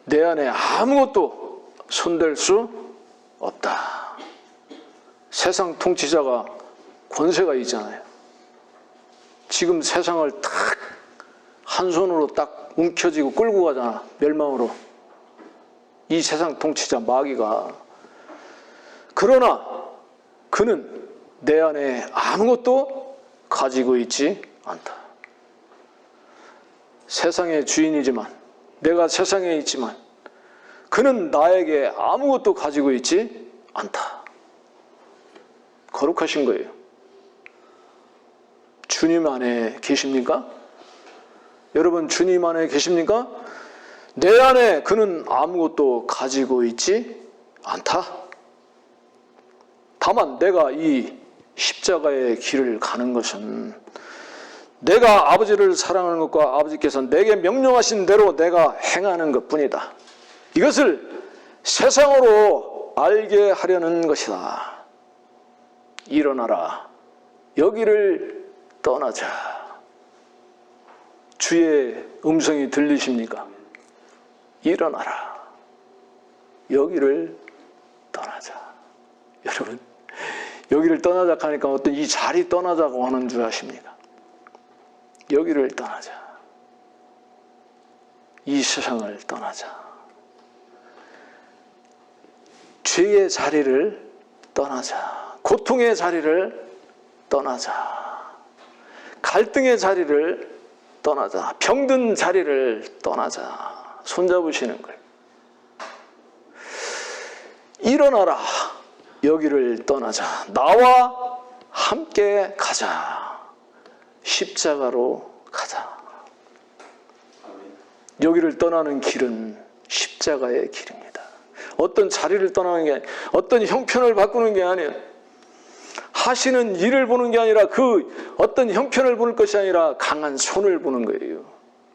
내 안에 아무것도 손댈 수 없다. 세상 통치자가 권세가 있잖아요. 지금 세상을 딱 한 손으로 딱 움켜쥐고 끌고 가잖아. 멸망으로. 이 세상 통치자 마귀가. 그러나 그는 내 안에 아무것도 가지고 있지 않다. 세상의 주인이지만, 내가 세상에 있지만 그는 나에게 아무것도 가지고 있지 않다. 거룩하신 거예요. 주님 안에 계십니까? 여러분, 주님 안에 계십니까? 내 안에 그는 아무것도 가지고 있지 않다. 다만 내가 이 십자가의 길을 가는 것은 내가 아버지를 사랑하는 것과 아버지께서 내게 명령하신 대로 내가 행하는 것뿐이다. 이것을 세상으로 알게 하려는 것이다. 일어나라. 여기를 떠나자. 주의 음성이 들리십니까? 일어나라. 여기를 떠나자. 여러분, 여기를 떠나자 하니까 어떤 이 자리 떠나자고 하는 줄 아십니까? 여기를 떠나자. 이 세상을 떠나자. 죄의 자리를 떠나자. 고통의 자리를 떠나자. 갈등의 자리를 떠나자. 병든 자리를 떠나자. 손잡으시는 거예요. 일어나라. 여기를 떠나자. 나와 함께 가자. 십자가로 가자. 여기를 떠나는 길은 십자가의 길입니다. 어떤 자리를 떠나는 게 아니라, 어떤 형편을 바꾸는 게 아니에요. 하시는 일을 보는 게 아니라, 그 어떤 형편을 보는 것이 아니라 강한 손을 보는 거예요.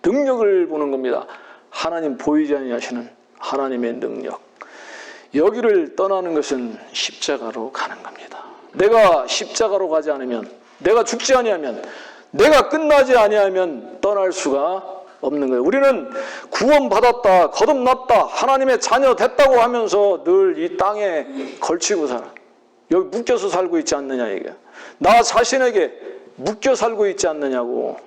능력을 보는 겁니다. 하나님 보이지 아니하시는 하나님의 능력. 여기를 떠나는 것은 십자가로 가는 겁니다. 내가 십자가로 가지 않으면, 내가 죽지 아니하면, 내가 끝나지 아니하면 떠날 수가 없는 거예요. 우리는 구원받았다, 거듭났다, 하나님의 자녀 됐다고 하면서 늘 이 땅에 걸치고 살아. 여기 묶여서 살고 있지 않느냐 이게. 나 자신에게 묶여 살고 있지 않느냐고.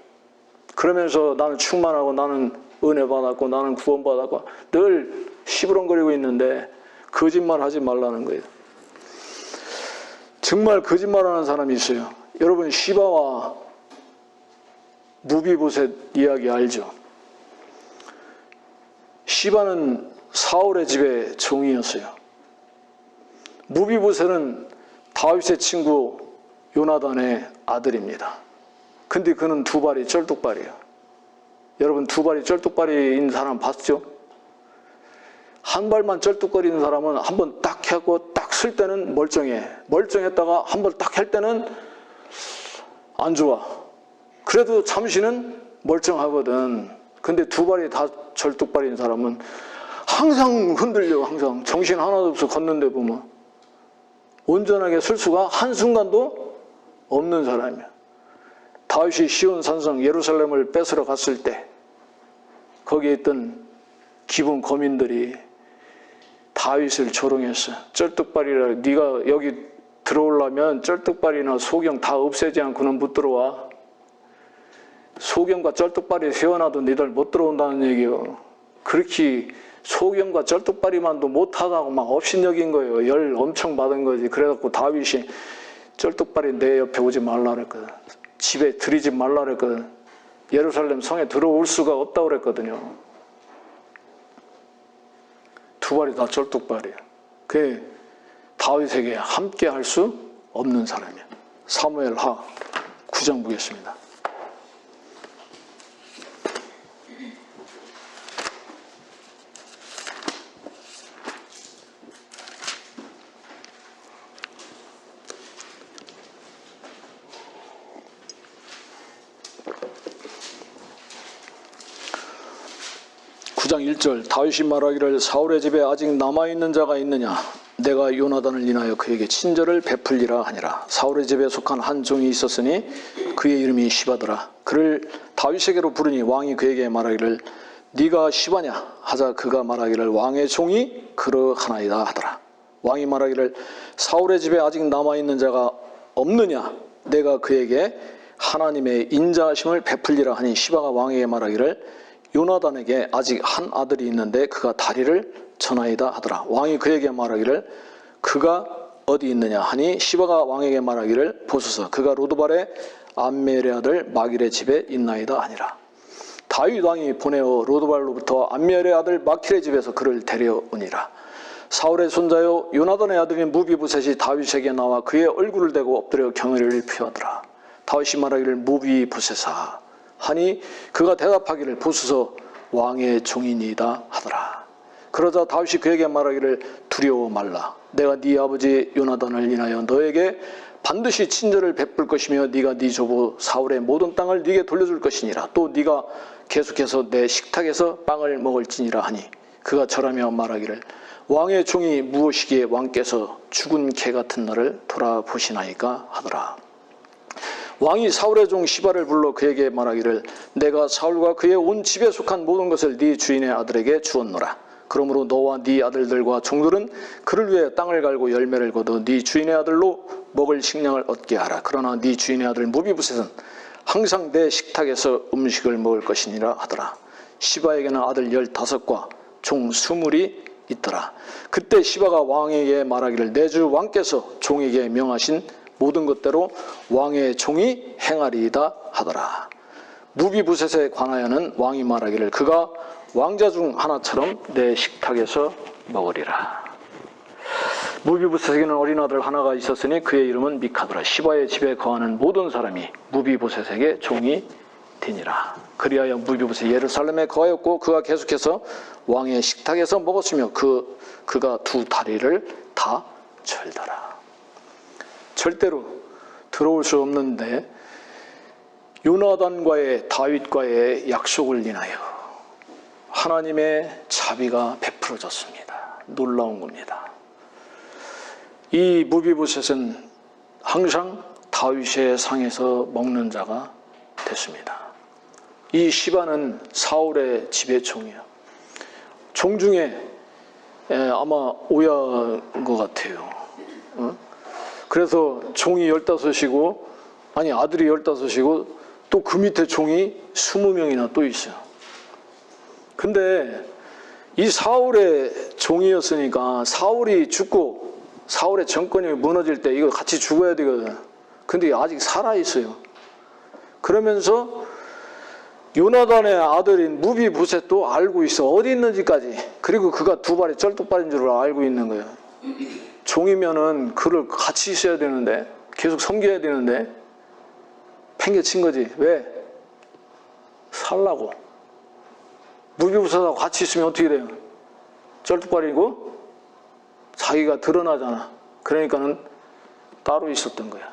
그러면서 나는 충만하고 나는 은혜 받았고 나는 구원받았고 늘 시부렁거리고 있는데 거짓말 하지 말라는 거예요. 정말 거짓말하는 사람이 있어요. 여러분, 시바와 무비보셋 이야기 알죠? 시바는 사울의 집의 종이었어요. 무비보셋은 다윗의 친구 요나단의 아들입니다. 근데 그는 두 발이 쩔뚝발이에요. 여러분, 두 발이 쩔뚝발인 사람 봤죠? 한 발만 쩔뚝거리는 사람은 한 번 딱 하고 딱 쓸 때는 멀쩡해. 멀쩡했다가 한 번 딱 할 때는 안 좋아. 그래도 잠시는 멀쩡하거든. 근데 두 발이 다 절뚝발인 사람은 항상 흔들려. 항상 정신 하나도 없어. 걷는데 보면 온전하게 쓸 수가 한순간도 없는 사람이야. 다윗이 시온 산성 예루살렘을 뺏으러 갔을 때 거기에 있던 기본 거민들이 다윗을 조롱했어. 쩔뚝발이라, 네가 여기 들어오려면 쩔뚝발이나 소경 다 없애지 않고는 못 들어와. 소경과 쩔뚝발이 세워놔도 니들 못 들어온다는 얘기요. 그렇게 소경과 쩔뚝발이만도 못하다고 막 업신여긴 거예요. 열 엄청 받은 거지. 그래갖고 다윗이 쩔뚝발이 내 옆에 오지 말라 그랬거든. 집에 들이지 말라 그랬거든. 예루살렘 성에 들어올 수가 없다고 그랬거든요. 두 발이 다 쩔뚝발이에요. 그게 다윗에게 함께 할 수 없는 사람이에요. 사무엘하 9장 보겠습니다. 장 1절 다윗이 말하기를 사울의 집에 아직 남아있는 자가 있느냐 내가 요나단을 인하여 그에게 친절을 베풀리라 하니라. 사울의 집에 속한 한 종이 있었으니 그의 이름이 시바더라. 그를 다윗에게로 부르니 왕이 그에게 말하기를 네가 시바냐 하자 그가 말하기를 왕의 종이 그러하나이다 하더라. 왕이 말하기를 사울의 집에 아직 남아있는 자가 없느냐 내가 그에게 하나님의 인자하심을 베풀리라 하니 시바가 왕에게 말하기를 요나단에게 아직 한 아들이 있는데 그가 다리를 전하이다 하더라. 왕이 그에게 말하기를 그가 어디 있느냐 하니 시바가 왕에게 말하기를 보소서 그가 로드발의 암멜의 아들 마길의 집에 있나이다 하니라. 다윗 왕이 보내어 로드발로부터 암멜의 아들 마길의 집에서 그를 데려오니라. 사울의 손자요 요나단의 아들인 무비보셋이 다윗에게 나와 그의 얼굴을 대고 엎드려 경의를 표하더라. 다윗이 말하기를 무비보셋아 하니 그가 대답하기를 보소서 왕의 종이니이다 하더라. 그러자 다윗이 그에게 말하기를 두려워 말라. 내가 네 아버지 요나단을 인하여 너에게 반드시 친절을 베풀 것이며 네가 네 조부 사울의 모든 땅을 네게 돌려줄 것이니라. 또 네가 계속해서 내 식탁에서 빵을 먹을지니라 하니 그가 절하며 말하기를 왕의 종이 무엇이기에 왕께서 죽은 개 같은 나를 돌아보시나이까 하더라. 왕이 사울의 종 시바를 불러 그에게 말하기를 내가 사울과 그의 온 집에 속한 모든 것을 네 주인의 아들에게 주었노라. 그러므로 너와 네 아들들과 종들은 그를 위해 땅을 갈고 열매를 거둬 네 주인의 아들로 먹을 식량을 얻게 하라. 그러나 네 주인의 아들 무비보셋은 항상 내 식탁에서 음식을 먹을 것이니라 하더라. 시바에게는 아들 15과 종 20이 있더라. 그때 시바가 왕에게 말하기를 내 주 왕께서 종에게 명하신 모든 것대로 왕의 종이 행하리이다 하더라. 무비보셋에 관하여는 왕이 말하기를 그가 왕자 중 하나처럼 내 식탁에서 먹으리라. 무비보셋에게는 어린 아들 하나가 있었으니 그의 이름은 미카더라. 시바의 집에 거하는 모든 사람이 무비보셋에게 종이 되니라. 그리하여 무비보셋이 예루살렘에 거하였고 그가 계속해서 왕의 식탁에서 먹었으며 그가 두 다리를 다 절더라. 절대로 들어올 수 없는데 요나단과의 다윗과의 약속을 인하여 하나님의 자비가 베풀어졌습니다. 놀라운 겁니다. 이 무비보셋은 항상 다윗의 상에서 먹는 자가 됐습니다. 이 시바는 사울의 집의 종이에요. 종 중에 아마 오야인 것 같아요. 그래서 종이 15이고 아들이 15이고 또 그 밑에 종이 20명이나 또 있어요. 근데 이 사울의 종이었으니까 사울이 죽고 사울의 정권이 무너질 때 이거 같이 죽어야 되거든. 근데 아직 살아있어요. 그러면서 요나단의 아들인 무비보셋도 알고 있어. 어디 있는지까지. 그리고 그가 두 발이 쩔뚝발인 줄 알고 있는 거예요. 종이면은 그를 같이 있어야 되는데 계속 섬겨야 되는데 팽개친 거지. 왜? 살라고. 무비보셋하고 같이 있으면 어떻게 돼요? 쩔뚝발이고 자기가 드러나잖아. 그러니까는 따로 있었던 거야.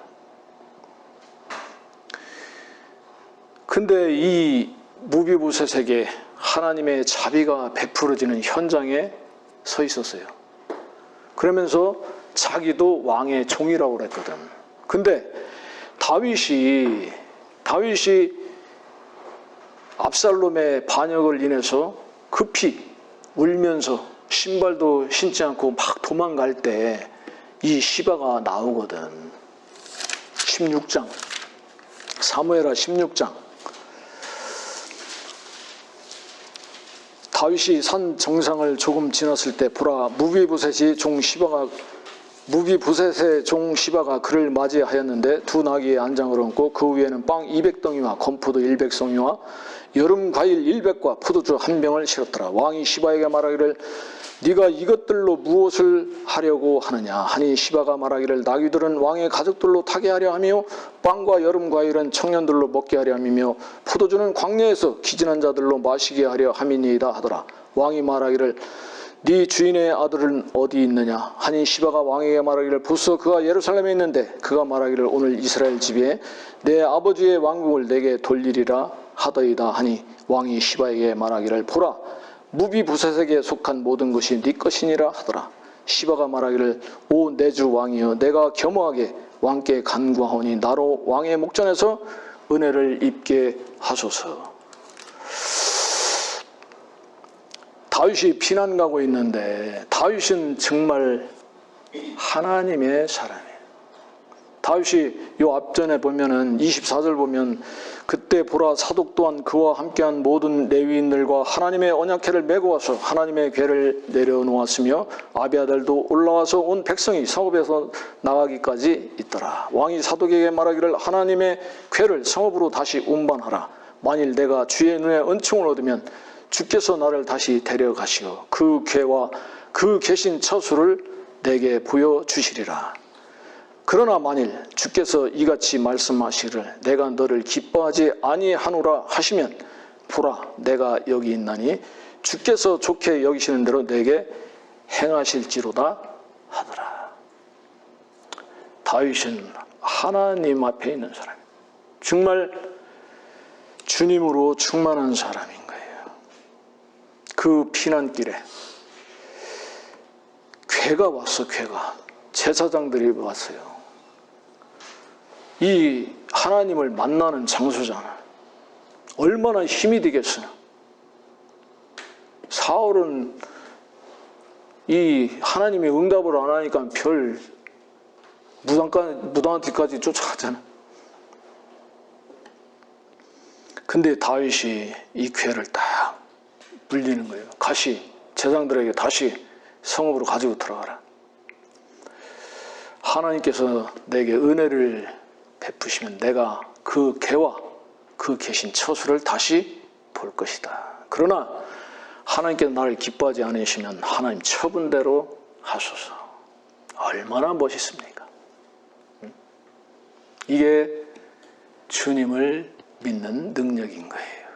근데 이 무비보셋에게 하나님의 자비가 베풀어지는 현장에 서 있었어요. 그러면서 자기도 왕의 종이라고 그랬거든. 근데 다윗이 압살롬의 반역을 인해서 급히 울면서 신발도 신지 않고 막 도망갈 때 이 시바가 나오거든. 16장, 사무엘하 16장. 다윗이 산 정상을 조금 지났을 때 보라, 무비보셋의 종 시바가 그를 맞이하였는데 두 나귀의 안장을 얹고 그 위에는 빵 200덩이와 건포도 100송이와 여름 과일 100과 포도주 1병을 실었더라. 왕이 시바에게 말하기를 네가 이것들로 무엇을 하려고 하느냐 하니 시바가 말하기를 나귀들은 왕의 가족들로 타게 하려 하며 빵과 여름 과일은 청년들로 먹게 하려 함이며 포도주는 광야에서 기진한 자들로 마시게 하려 함이니이다 하더라. 왕이 말하기를 네 주인의 아들은 어디 있느냐 하니 시바가 왕에게 말하기를 보소 그가 예루살렘에 있는데 그가 말하기를 오늘 이스라엘 집에 내 아버지의 왕국을 내게 돌리리라 하더이다 하니 왕이 시바에게 말하기를 보라 무비보셋에게 속한 모든 것이 네 것이니라 하더라. 시바가 말하기를 오 내 주 왕이여 내가 겸허하게 왕께 간구하오니 나로 왕의 목전에서 은혜를 입게 하소서. 다윗이 피난 가고 있는데 다윗은 정말 하나님의 사람이에요. 다윗이 요 앞전에 보면은 24절 보면 그때 보라 사독 또한 그와 함께한 모든 레위인들과 하나님의 언약궤를 메고 와서 하나님의 궤를 내려놓았으며 아비아달도 올라와서 온 백성이 성읍에서 나가기까지 있더라. 왕이 사독에게 말하기를 하나님의 궤를 성읍으로 다시 운반하라. 만일 내가 주의 눈에 은총을 얻으면 주께서 나를 다시 데려가시어 그 궤와 그 계신 처소를 내게 보여주시리라. 그러나 만일 주께서 이같이 말씀하시기를 내가 너를 기뻐하지 아니하노라 하시면 보라 내가 여기 있나니 주께서 좋게 여기시는 대로 내게 행하실지로다 하더라. 다윗은 하나님 앞에 있는 사람이에요. 정말 주님으로 충만한 사람인 거예요. 그 피난길에 궤가 왔어. 궤가 제사장들이 왔어요. 이 하나님을 만나는 장소잖아. 얼마나 힘이 되겠어요. 사울은 이 하나님이 응답을 안 하니까 별 무당 뒤까지 쫓아가잖아. 근데 다윗이 이 궤를 딱 물리는 거예요. 다시 제사장들에게 다시 성읍으로 가지고 들어가라. 하나님께서 내게 은혜를 베푸시면 내가 그 궤와 그 계신 처소를 다시 볼 것이다. 그러나 하나님께서 나를 기뻐하지 않으시면 하나님 처분대로 하소서. 얼마나 멋있습니까? 이게 주님을 믿는 능력인 거예요.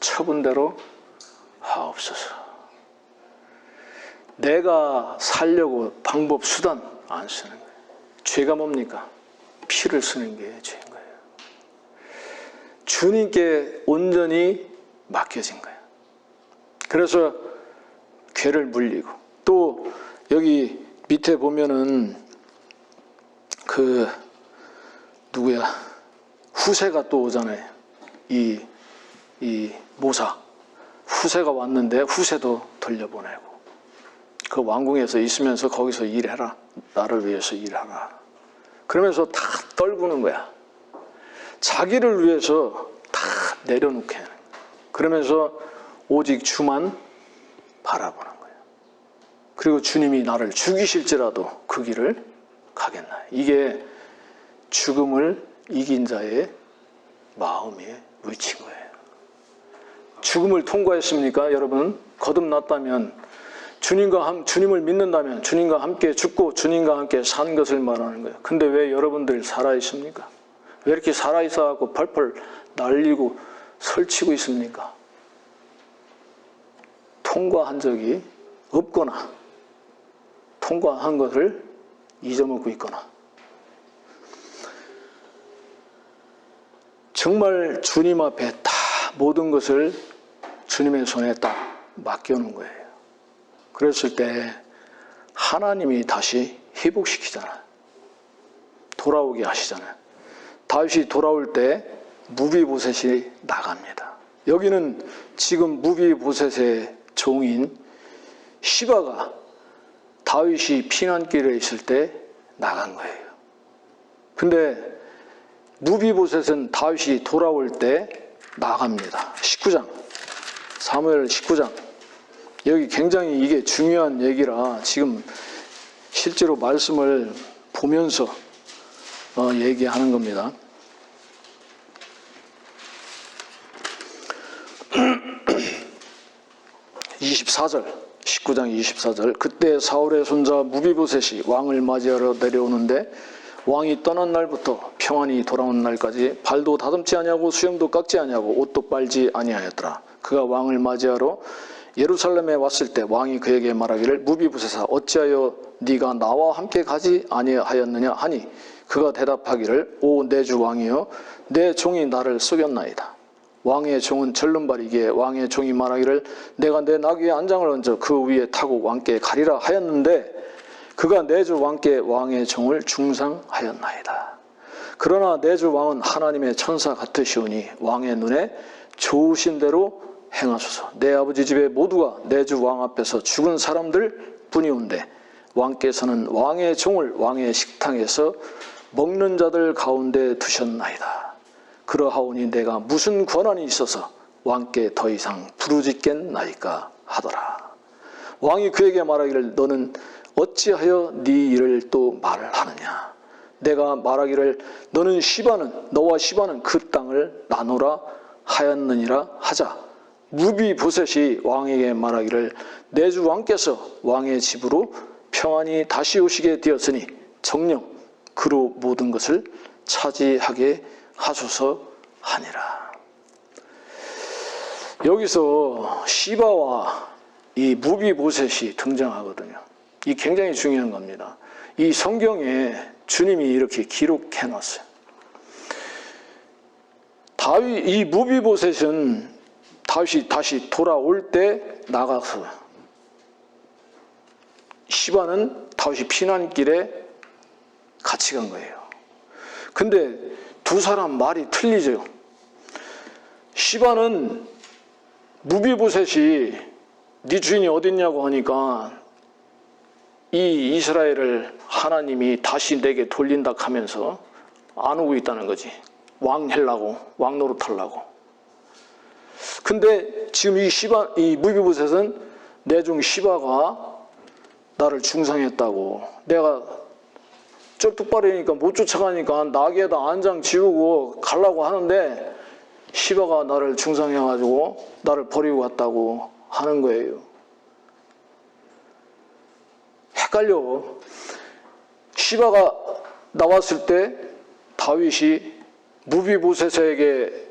처분대로 하옵소서. 내가 살려고 방법, 수단 안 쓰는 거예요. 죄가 뭡니까? 피를 쓰는 게 죄인 거예요. 주님께 온전히 맡겨진 거예요. 그래서 궤를 물리고 또 여기 밑에 보면은 그 누구야? 후세가 또 오잖아요. 이 모사 후세가 왔는데 후세도 돌려보내고 그 왕궁에서 있으면서 거기서 일해라. 나를 위해서 일하라. 그러면서 다 떨구는 거야. 자기를 위해서 다 내려놓게 하는 거야. 그러면서 오직 주만 바라보는 거예요. 그리고 주님이 나를 죽이실지라도 그 길을 가겠나. 이게 죽음을 이긴 자의 마음의 위치인 거예요. 죽음을 통과했습니까? 여러분 거듭났다면 주님을 믿는다면 주님과 함께 죽고 주님과 함께 산 것을 말하는 거예요. 근데 왜 여러분들 살아있습니까? 왜 이렇게 살아있어갖고 펄펄 날리고 설치고 있습니까? 통과한 적이 없거나 통과한 것을 잊어먹고 있거나 정말 주님 앞에 다 모든 것을 주님의 손에 딱 맡겨놓은 거예요. 그랬을 때 하나님이 다시 회복시키잖아요. 돌아오게 하시잖아요. 다윗이 돌아올 때 무비보셋이 나갑니다. 여기는 지금 무비보셋의 종인 시바가 다윗이 피난길에 있을 때 나간 거예요. 근데 무비보셋은 다윗이 돌아올 때 나갑니다. 19장, 사무엘 19장. 여기 굉장히 이게 중요한 얘기라 지금 실제로 말씀을 보면서 얘기하는 겁니다. 24절, 19장 24절. 그때 사울의 손자 무비보셋이 왕을 맞이하러 내려오는데 왕이 떠난 날부터 평안히 돌아온 날까지 발도 다듬지 아니하고 수염도 깎지 아니하고 옷도 빨지 아니하였더라. 그가 왕을 맞이하러 예루살렘에 왔을 때 왕이 그에게 말하기를 무비보셋아 어찌하여 네가 나와 함께 가지 아니하였느냐 하니 그가 대답하기를 오 내 주 왕이여 내 종이 나를 속였나이다. 왕의 종은 절름발이기에 왕의 종이 말하기를 내가 내 나귀에 안장을 얹어 그 위에 타고 왕께 가리라 하였는데 그가 내 주 왕께 왕의 종을 중상하였나이다. 그러나 내 주 왕은 하나님의 천사 같으시오니 왕의 눈에 좋으신 대로 행하소서. 내 아버지 집에 모두가 내 주 왕 앞에서 죽은 사람들 뿐이온데 왕께서는 왕의 종을 왕의 식탁에서 먹는 자들 가운데 두셨나이다. 그러하오니 내가 무슨 권한이 있어서 왕께 더 이상 부르짖겠나이까 하더라. 왕이 그에게 말하기를 너는 어찌하여 네 일을 또 말을 하느냐. 내가 말하기를 너와 시바는 그 땅을 나누라 하였느니라 하자. 무비보셋이 왕에게 말하기를 내 주 왕께서 왕의 집으로 평안히 다시 오시게 되었으니 정녕 그로 모든 것을 차지하게 하소서 하니라. 여기서 시바와 이 무비보셋이 등장하거든요. 이 굉장히 중요한 겁니다. 이 성경에 주님이 이렇게 기록해 놨어요. 이 무비보셋은 다윗이 다시 돌아올 때 나가서 시바는 다윗이 피난길에 같이 간 거예요. 근데 두 사람 말이 틀리죠. 시바는 무비보셋이 네 주인이 어딨냐고 하니까 이 이스라엘을 하나님이 다시 내게 돌린다 하면서 안 오고 있다는 거지. 왕 하려고, 왕 노릇하려고. 근데 지금 이 무비보셋은 내 종 시바가 나를 중상했다고. 내가 쩔뚝발이니까 못 쫓아가니까 나귀에다 안장 지우고 가려고 하는데 시바가 나를 중상해가지고 나를 버리고 갔다고 하는 거예요. 헷갈려. 시바가 나왔을 때 다윗이 무비보셋에게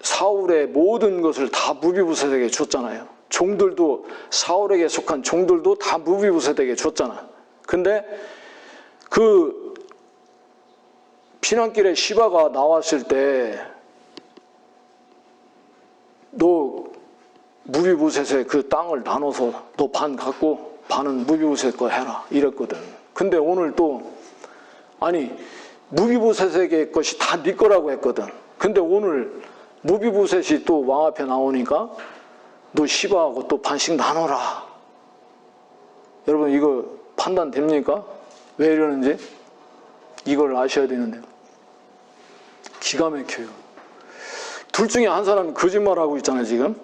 사울의 모든 것을 다 무비보셋에게 줬잖아요. 종들도 사울에게 속한 종들도 다 무비보셋에게 줬잖아. 근데 그 피난길에 시바가 나왔을 때 너 무비보셋의 그 땅을 나눠서 너 반 갖고 반은 무비보셋 거 해라 이랬거든. 근데 오늘 또 아니 무비보셋에게 것이 다 네 거라고 했거든. 근데 오늘 무비보셋이 또 왕 앞에 나오니까 너 시바하고 또 반씩 나눠라. 여러분 이거 판단 됩니까? 왜 이러는지 이걸 아셔야 되는데 기가 막혀요. 둘 중에 한 사람이 거짓말하고 있잖아요. 지금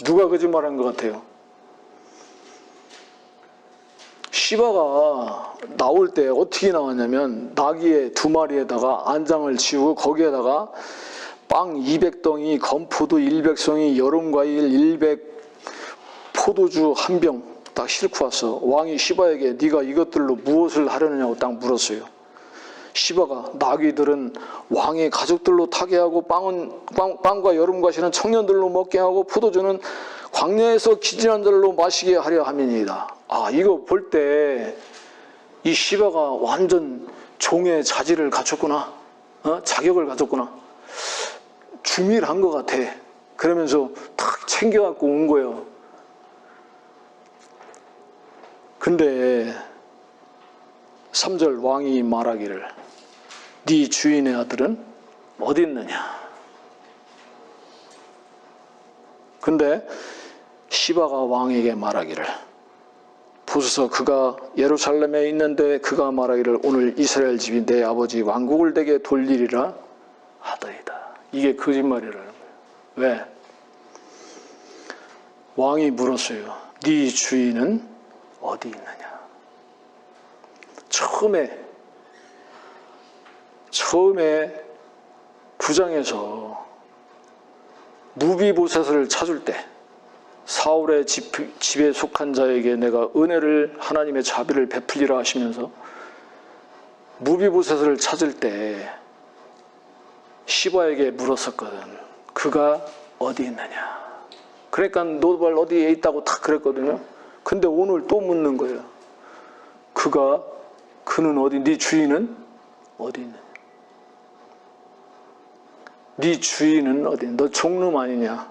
누가 거짓말한 것 같아요? 시바가 나올 때 어떻게 나왔냐면 나귀의 2마리에다가 안장을 지우고 거기에다가 빵 200덩이, 건포도 100송이, 여름과일 100, 포도주 1병 딱 싣고 왔어. 왕이 시바에게 네가 이것들로 무엇을 하려느냐고 딱 물었어요. 시바가 나귀들은 왕의 가족들로 타게 하고 빵과 여름과실은 청년들로 먹게 하고 포도주는 광야에서 기진한 자들로 마시게 하려 함이니이다. 아, 이거 볼 때 이 시바가 완전 종의 자질을 갖췄구나. 자격을 갖췄구나. 주밀한 것 같아. 그러면서 탁 챙겨갖고 온 거예요. 근데 3절 왕이 말하기를 네 주인의 아들은 어디 있느냐. 근데 시바가 왕에게 말하기를 보소서 그가 예루살렘에 있는데 그가 말하기를 오늘 이스라엘 집이 내 아버지 왕국을 내게 돌리리라 하더이다. 이게 거짓말이라는 거예요. 왜? 왕이 물었어요. 네 주인은 어디 있느냐. 처음에 9장에서 무비보셋을 찾을 때 사울의 집에 속한 자에게 내가 은혜를 하나님의 자비를 베풀리라 하시면서 무비보셋을 찾을 때 시바에게 물었었거든. 그가 어디 있느냐. 그러니까 노발 어디에 있다고 다 그랬거든요. 근데 오늘 또 묻는 거예요. 그는 어디, 네 주인은 어디 있느냐. 네 주인은 어디, 너 종놈 아니냐.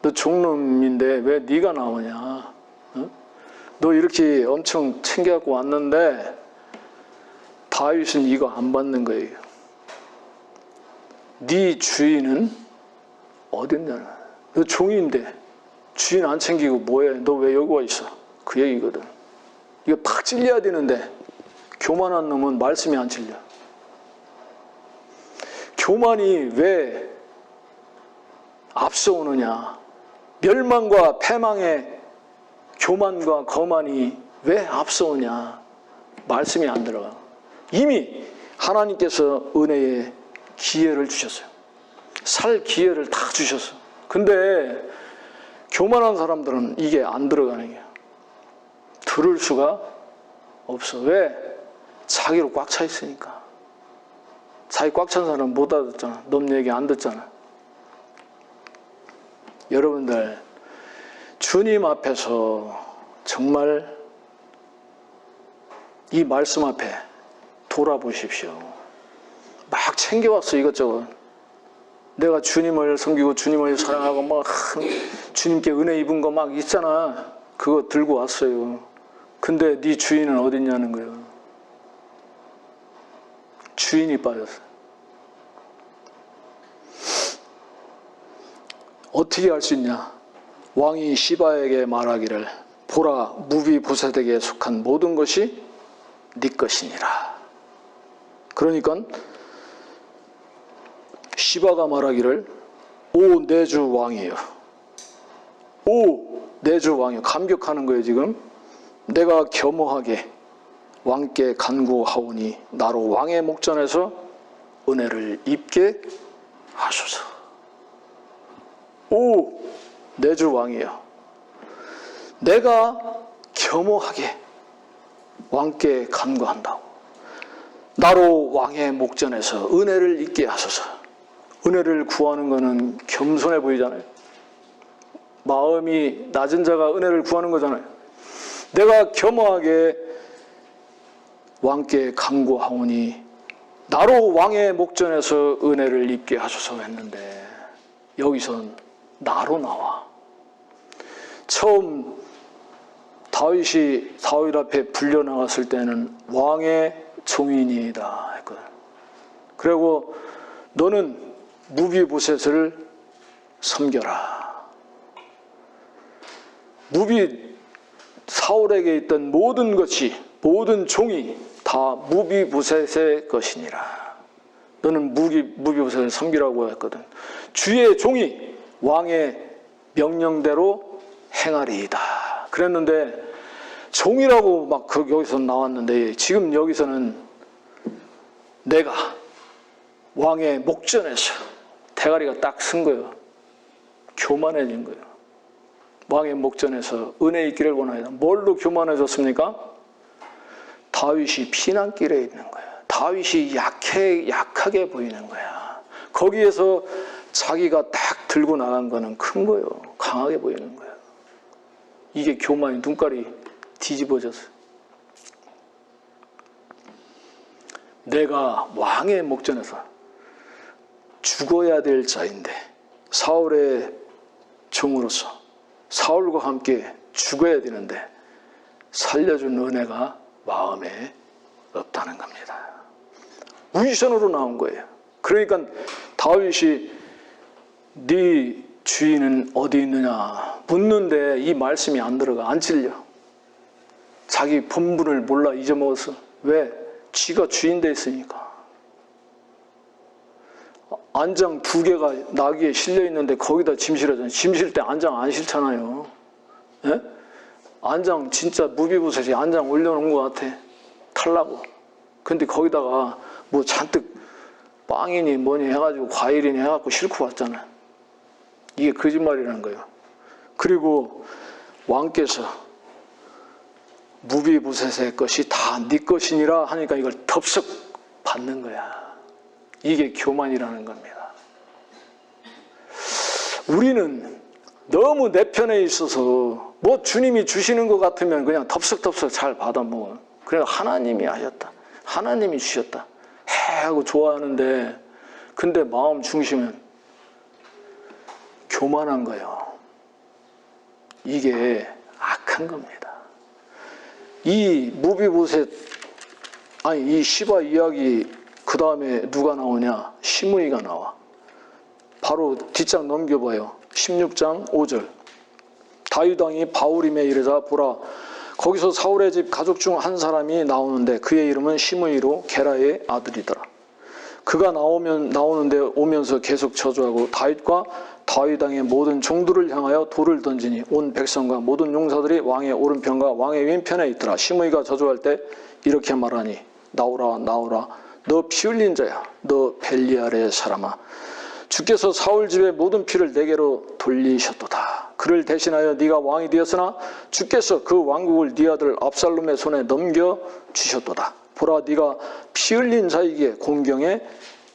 너 종놈인데 왜 네가 나오냐. 어? 너 이렇게 엄청 챙겨갖고 왔는데 다윗은 이거 안 받는 거예요. 네 주인은 어디 있냐. 너 종인데 주인 안 챙기고 뭐해. 너 왜 여기 와 있어. 그 얘기거든. 이거 팍 찔려야 되는데 교만한 놈은 말씀이 안 찔려. 교만이 왜 앞서오느냐. 멸망과 패망의 교만과 거만이 왜 앞서오냐. 말씀이 안 들어가. 이미 하나님께서 은혜의 기회를 주셨어요. 살 기회를 다 주셨어. 근데 교만한 사람들은 이게 안 들어가는 거야. 들을 수가 없어. 왜? 자기로 꽉 차 있으니까. 자기 꽉 찬 사람은 못 알아듣잖아. 놈 얘기 안 듣잖아. 여러분들 주님 앞에서 정말 이 말씀 앞에 돌아보십시오. 막 챙겨왔어 이것저것. 내가 주님을 섬기고 주님을 사랑하고 막 주님께 은혜 입은 거 막 있잖아. 그거 들고 왔어요. 근데 네 주인은 어디 있냐는 거예요. 주인이 빠졌어. 어떻게 할 수 있냐. 왕이 시바에게 말하기를 보라 무비보셋에게 속한 모든 것이 네 것이니라. 그러니까 시바가 말하기를 오 내 주 왕이여. 오 내 주 왕이여. 감격하는 거예요 지금. 내가 겸허하게 왕께 간구하오니 나로 왕의 목전에서 은혜를 입게 하소서. 오 내 주 왕이여. 내가 겸허하게 왕께 간구한다고. 나로 왕의 목전에서 은혜를 입게 하소서. 은혜를 구하는 것은 겸손해 보이잖아요. 마음이 낮은 자가 은혜를 구하는 거잖아요. 내가 겸허하게 왕께 간구하오니 나로 왕의 목전에서 은혜를 입게 하소서 했는데 여기선 나로 나와. 처음 다윗이 사울 앞에 불려나갔을 때는 왕의 종인이다 했거든. 그리고 너는 무비보셋을 섬겨라. 사울에게 있던 모든 것이, 모든 종이 다 무비보셋의 것이니라. 너는 무비보셋을 섬기라고 했거든. 주의 종이 왕의 명령대로 행하리이다 그랬는데 종이라고 막 여기서 나왔는데 지금 여기서는 내가 왕의 목전에서 대가리가 딱 쓴 거예요. 교만해진 거예요. 왕의 목전에서 은혜 있기를 원하다. 뭘로 교만해졌습니까? 다윗이 피난길에 있는 거야. 다윗이 약하게 보이는 거야. 거기에서 자기가 딱 들고 나간 거는 큰 거예요. 강하게 보이는 거야. 이게 교만이 눈깔이 뒤집어졌어요. 내가 왕의 목전에서 죽어야 될 자인데 사울의 종으로서 사울과 함께 죽어야 되는데 살려준 은혜가 마음에 없다는 겁니다. 위선으로 나온 거예요. 그러니까 다윗이 네 주인은 어디 있느냐 묻는데 이 말씀이 안 들어가, 안 찔려. 자기 본분을 몰라 잊어먹었어. 왜? 쥐가 주인 돼 있으니까. 안장 2개가 나귀에 실려 있는데 거기다 짐 실어잖아요. 짐 실 때 안장 안 실잖아요. 예? 안장 진짜 무비부셋이 안장 올려놓은 것 같아. 탈라고. 근데 거기다가 뭐 잔뜩 빵이니 뭐니 해가지고 과일이니 해갖고 싣고 왔잖아. 이게 거짓말이라는 거예요. 그리고 왕께서 무비부셋의 것이 다 네 것이니라 하니까 이걸 덥석 받는 거야. 이게 교만이라는 겁니다. 우리는 너무 내 편에 있어서 뭐 주님이 주시는 것 같으면 그냥 덥석덥석 잘 받아 먹어. 그래서 하나님이 하셨다, 하나님이 주셨다 해 하고 좋아하는데, 근데 마음 중심은 교만한 거예요. 이게 악한 겁니다. 이 무비보셋, 아니 이 시바 이야기 그 다음에 누가 나오냐? 시므이가 나와. 바로 뒷장 넘겨봐요. 16장 5절. 다윗 왕이 바후림에 이르자 보라, 거기서 사울의 집 가족 중 한 사람이 나오는데 그의 이름은 시므이로 게라의 아들이더라. 그가 나오는데 오면서 계속 저주하고 다윗과 다윗 왕의 모든 종들을 향하여 돌을 던지니 온 백성과 모든 용사들이 왕의 오른편과 왕의 왼편에 있더라. 시므이가 저주할 때 이렇게 말하니 나오라 나오라 너 피 흘린 자야, 너 벨리알의 사람아, 주께서 사울 집의 모든 피를 내게로 돌리셨도다. 그를 대신하여 네가 왕이 되었으나 주께서 그 왕국을 네 아들 압살롬의 손에 넘겨주셨도다. 보라, 네가 피 흘린 자에게 공경에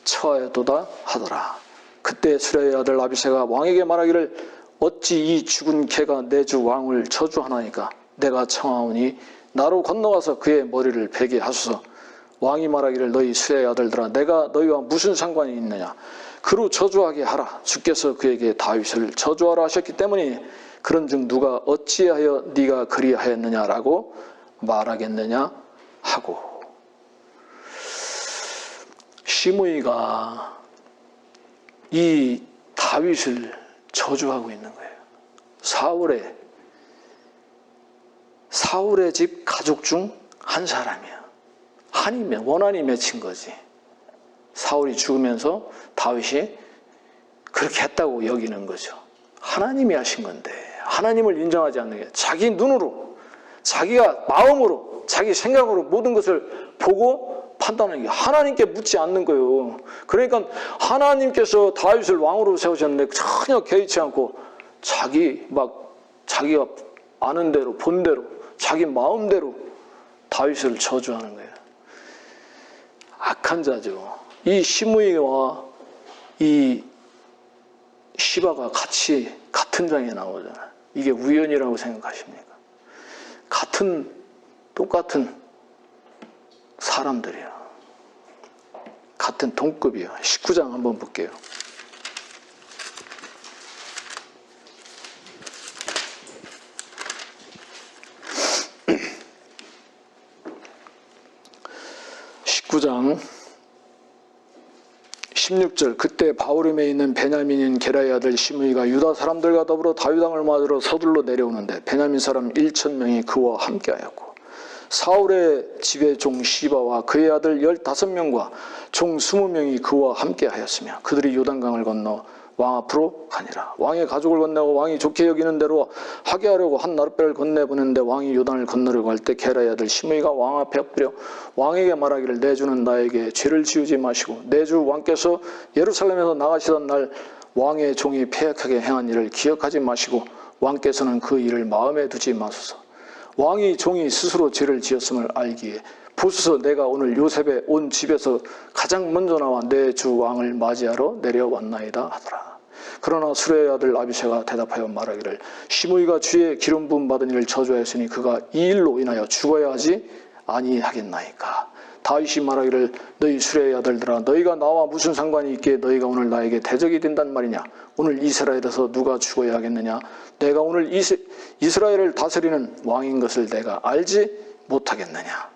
처하였도다 하더라. 그때 수레의 아들 아비새가 왕에게 말하기를 어찌 이 죽은 개가 내 주 왕을 저주하나이까? 내가 청하오니 나로 건너가서 그의 머리를 베게 하소서. 왕이 말하기를 너희 수레의 아들들아, 내가 너희와 무슨 상관이 있느냐? 그로 저주하게 하라. 주께서 그에게 다윗을 저주하라 하셨기 때문에 그런즉 누가 어찌하여 네가 그리하였느냐라고 말하겠느냐 하고. 시므이가 이 다윗을 저주하고 있는 거예요. 사울의 집 가족 중 한 사람이야. 원한이 맺힌 거지. 사울이 죽으면서 다윗이 그렇게 했다고 여기는 거죠. 하나님이 하신 건데 하나님을 인정하지 않는 게, 자기 눈으로, 자기가 마음으로, 자기 생각으로 모든 것을 보고 판단하는 게, 하나님께 묻지 않는 거예요. 그러니까 하나님께서 다윗을 왕으로 세우셨는데 전혀 개의치 않고 자기가 아는 대로, 본 대로, 자기 마음대로 다윗을 저주하는 거예요. 악한 자죠. 이 시므이와 이 시바가 같은 장에 나오잖아요. 이게 우연이라고 생각하십니까? 똑같은 사람들이에요. 같은 동급이에요. 19장 한번 볼게요. 장 16절. 그때 바후림에 있는 베냐민인 게라의 아들 시므이가 유다 사람들과 더불어 다윗 왕을 맞으러 서둘러 내려오는데 베냐민 사람 1,000명이 그와 함께하였고 사울의 집의 종 시바와 그의 아들 15명과 종 20명이 그와 함께하였으며 그들이 요단강을 건너 왕 앞으로 가니라. 왕의 가족을 건네고 왕이 좋게 여기는 대로 하게 하려고 한 나룻배를 건네보는데 왕이 요단을 건너려고 할 때 게라의 아들 시므이가 왕 앞에 엎드려 왕에게 말하기를 내 주는 나에게 죄를 지우지 마시고 내 주 왕께서 예루살렘에서 나가시던 날 왕의 종이 패역하게 행한 일을 기억하지 마시고 왕께서는 그 일을 마음에 두지 마소서. 왕이 종이 스스로 죄를 지었음을 알기에 보소서, 내가 오늘 요셉의 온 집에서 가장 먼저 나와 내 주 왕을 맞이하러 내려왔나이다 하더라. 그러나 수레의 아들 아비새가 대답하여 말하기를 시므이가 주의 기름 부음 받은 이를 저주하였으니 그가 이 일로 인하여 죽어야 하지 아니하겠나이까. 다윗이 말하기를 너희 수레의 아들들아 너희가 나와 무슨 상관이 있기에 너희가 오늘 나에게 대적이 된단 말이냐. 오늘 이스라엘에서 누가 죽어야 하겠느냐. 내가 오늘 이스라엘을 다스리는 왕인 것을 내가 알지 못하겠느냐.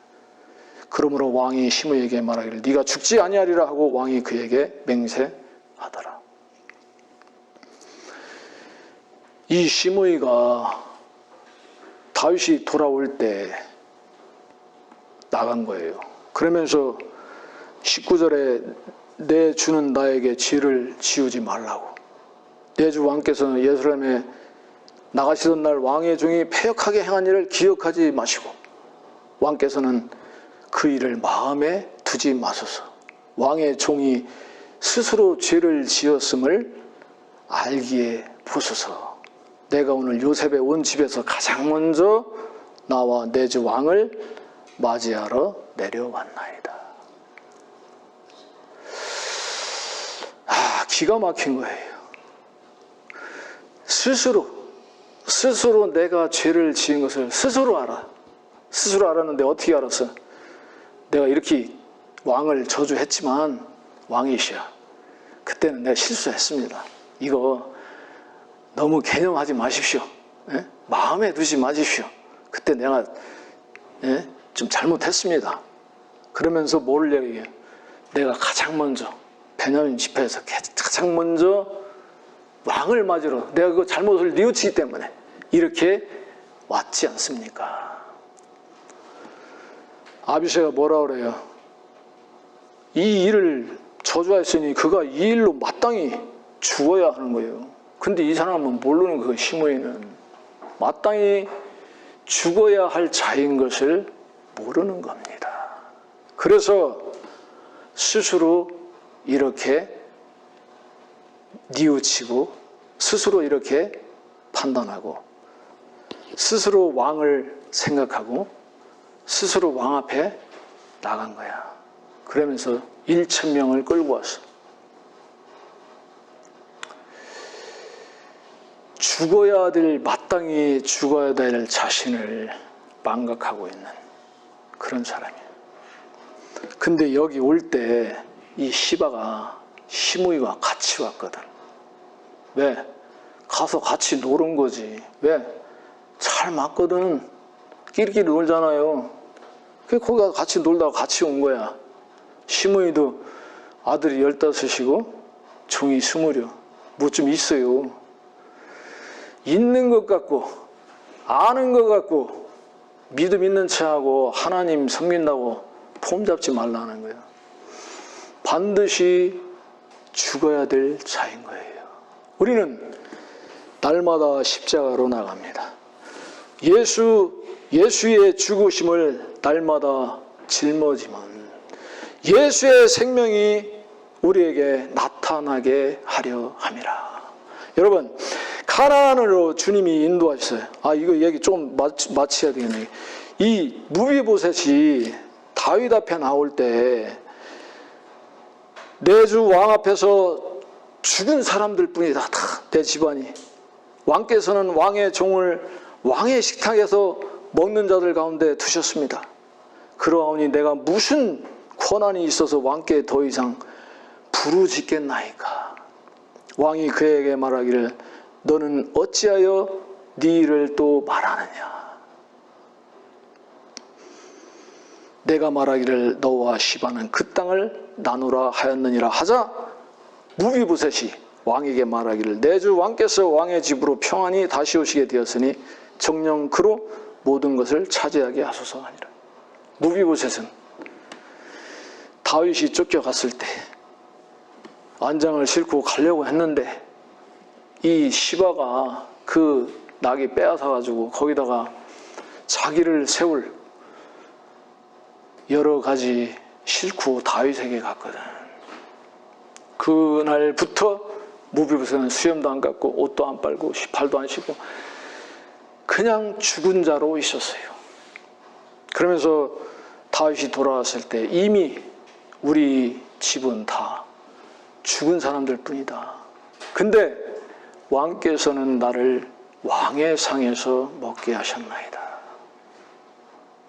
그러므로 왕이 시므이에게 말하기를 네가 죽지 아니하리라 하고 왕이 그에게 맹세하더라. 이 시므이가 다윗이 돌아올 때 나간 거예요. 그러면서 19절에 내 주는 나에게 죄를 지우지 말라고. 내 주 왕께서는 예루살렘에 나가시던 날 왕의 종이 패역하게 행한 일을 기억하지 마시고 왕께서는 그 일을 마음에 두지 마소서. 왕의 종이 스스로 죄를 지었음을 알기에 보소서. 내가 오늘 요셉의 온 집에서 가장 먼저 나와 내 주 왕을 맞이하러 내려왔나이다. 기가 막힌 거예요. 스스로 내가 죄를 지은 것을 스스로 알아. 스스로 알았는데 어떻게 알았어? 내가 이렇게 왕을 저주했지만 왕이시야. 그때는 내가 실수했습니다. 이거 너무 개념하지 마십시오. 예? 마음에 두지 마십시오. 그때 내가 좀 잘못했습니다. 그러면서 뭐를 얘기해요? 내가 가장 먼저 베냐민 집회에서 가장 먼저 왕을 맞으러 내가 그 잘못을 뉘우치기 때문에 이렇게 왔지 않습니까? 아비새가 뭐라 그래요? 이 일을 저주하였으니 그가 이 일로 마땅히 죽어야 하는 거예요. 근데 이 사람은 모르는 그 시므이는 마땅히 죽어야 할 자인 것을 모르는 겁니다. 그래서 스스로 이렇게 뉘우치고 스스로 이렇게 판단하고 스스로 왕을 생각하고 스스로 왕 앞에 나간 거야. 그러면서 1,000명을 끌고 왔어. 죽어야 될, 마땅히 죽어야 될 자신을 망각하고 있는 그런 사람이에요. 근데 여기 올 때 이 시므이가 같이 왔거든. 왜? 가서 같이 노는 거지. 왜? 잘 맞거든. 끼리끼리 놀잖아요. 거기 가서 같이 놀다가 같이 온 거야. 시므이도 아들이 15이고 종이 20. 뭐 좀 있어요. 있는 것 같고 아는 것 같고 믿음 있는 체하고 하나님 섬긴다고 폼 잡지 말라는 거예요. 반드시 죽어야 될 자인 거예요. 우리는 날마다 십자가로 나갑니다. 예수의 죽으심을 날마다 짊어지면 예수의 생명이 우리에게 나타나게 하려 함이라. 여러분, 가나안으로 주님이 인도하셨어요. 이거 얘기 좀 마쳐야 되겠네. 이 무비보셋이 다윗 앞에 나올 때 내 주 왕 앞에서 죽은 사람들 뿐이다. 다 내 집안이. 왕께서는 왕의 종을 왕의 식탁에서 먹는 자들 가운데 두셨습니다. 그러하오니 내가 무슨 권한이 있어서 왕께 더 이상 부르짖겠나이까. 왕이 그에게 말하기를 너는 어찌하여 네 일을 또 말하느냐. 내가 말하기를 너와 시바는 그 땅을 나누라 하였느니라 하자 무비보셋이 왕에게 말하기를 내 주 왕께서 왕의 집으로 평안히 다시 오시게 되었으니 정녕 그로 모든 것을 차지하게 하소서 하니라. 무비보셋은 다윗이 쫓겨갔을 때 안장을 싣고 가려고 했는데 이 시바가 그 낙이 빼앗아가지고 거기다가 자기를 세울 여러 가지 싣고 다윗에게 갔거든. 그날부터 무비보셋은 수염도 안 깎고 옷도 안 빨고 발도 안 씻고 그냥 죽은 자로 있었어요. 그러면서 다윗이 돌아왔을 때 이미 우리 집은 다 죽은 사람들 뿐이다. 근데 왕께서는 나를 왕의 상에서 먹게 하셨나이다.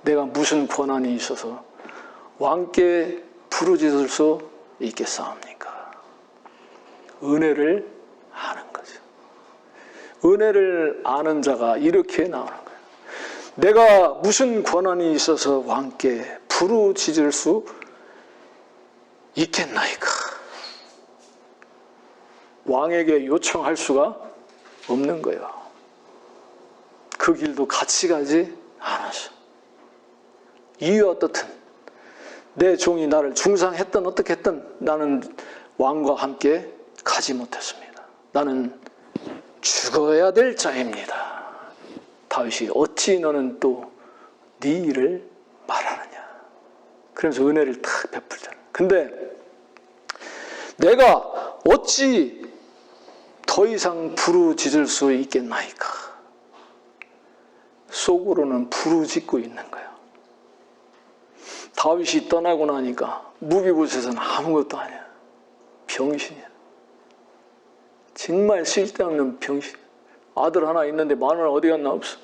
내가 무슨 권한이 있어서 왕께 부르짖을 수 있겠사옵니까? 은혜를 아는 거죠. 은혜를 아는 자가 이렇게 나오는 거예요. 내가 무슨 권한이 있어서 왕께 부르짖을 수 있겠나이까? 왕에게 요청할 수가 없는 거예요. 그 길도 같이 가지 않아서. 이유 어떻든 내 종이 나를 중상했든 어떻게 했든 나는 왕과 함께 가지 못했습니다. 나는 죽어야 될 자입니다. 다윗이 어찌 너는 또 네 일을 말하느냐. 그러면서 은혜를 탁 베풀잖아. 근데 내가 어찌 더 이상 부르짖을 수 있겠나이까? 속으로는 부르짖고 있는 거예요. 다윗이 떠나고 나니까 무비보셋은 아무것도 아니야. 병신이야. 정말 쓸데없는 병신. 아들 하나 있는데 마누라 어디 갔나 없어.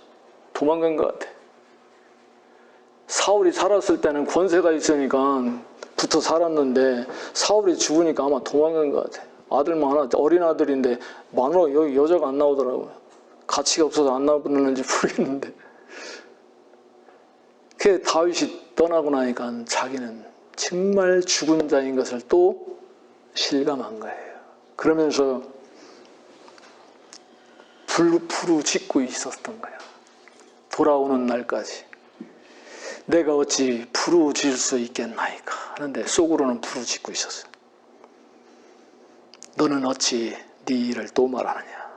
도망간 것 같아. 사울이 살았을 때는 권세가 있으니까 붙어 살았는데 사울이 죽으니까 아마 도망간 것 같아. 아들만 하나, 어린 아들인데 마누라 여기 여자가 안 나오더라고요. 가치가 없어서 안 나오는지 모르겠는데. 그 다윗이 떠나고 나니까 자기는 정말 죽은 자인 것을 또 실감한 거예요. 그러면서 부르짖고 있었던 거예요. 돌아오는 날까지. 내가 어찌 부르짖을 수 있겠나이까 하는데 속으로는 부르짖고 있었어요. 너는 어찌 네 일을 또 말하느냐.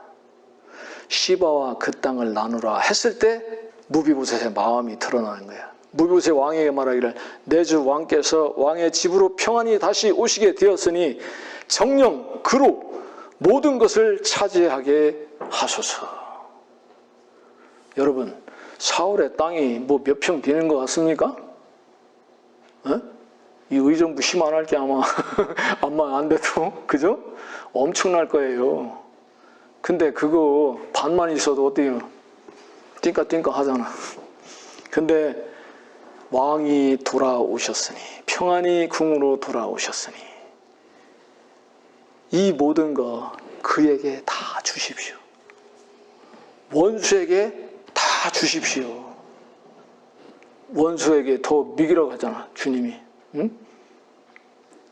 시바와 그 땅을 나누라 했을 때 무비보셋의 마음이 드러나는 거야. 무비보셋 왕에게 말하기를 내 주 왕께서 왕의 집으로 평안히 다시 오시게 되었으니 정령 그로 모든 것을 차지하게 하소서. 여러분, 사울의 땅이 뭐 몇 평 되는 것 같습니까? 이 의정부 심 안 할 게 아마 안 돼도 그죠? 엄청날 거예요. 근데 그거 반만 있어도 어때요? 띵까띵까 하잖아. 근데 왕이 돌아오셨으니 평안히 궁으로 돌아오셨으니 이 모든 거 그에게 다 주십시오. 원수에게 다 주십시오. 원수에게 더 미기라고 하잖아, 주님이. 응?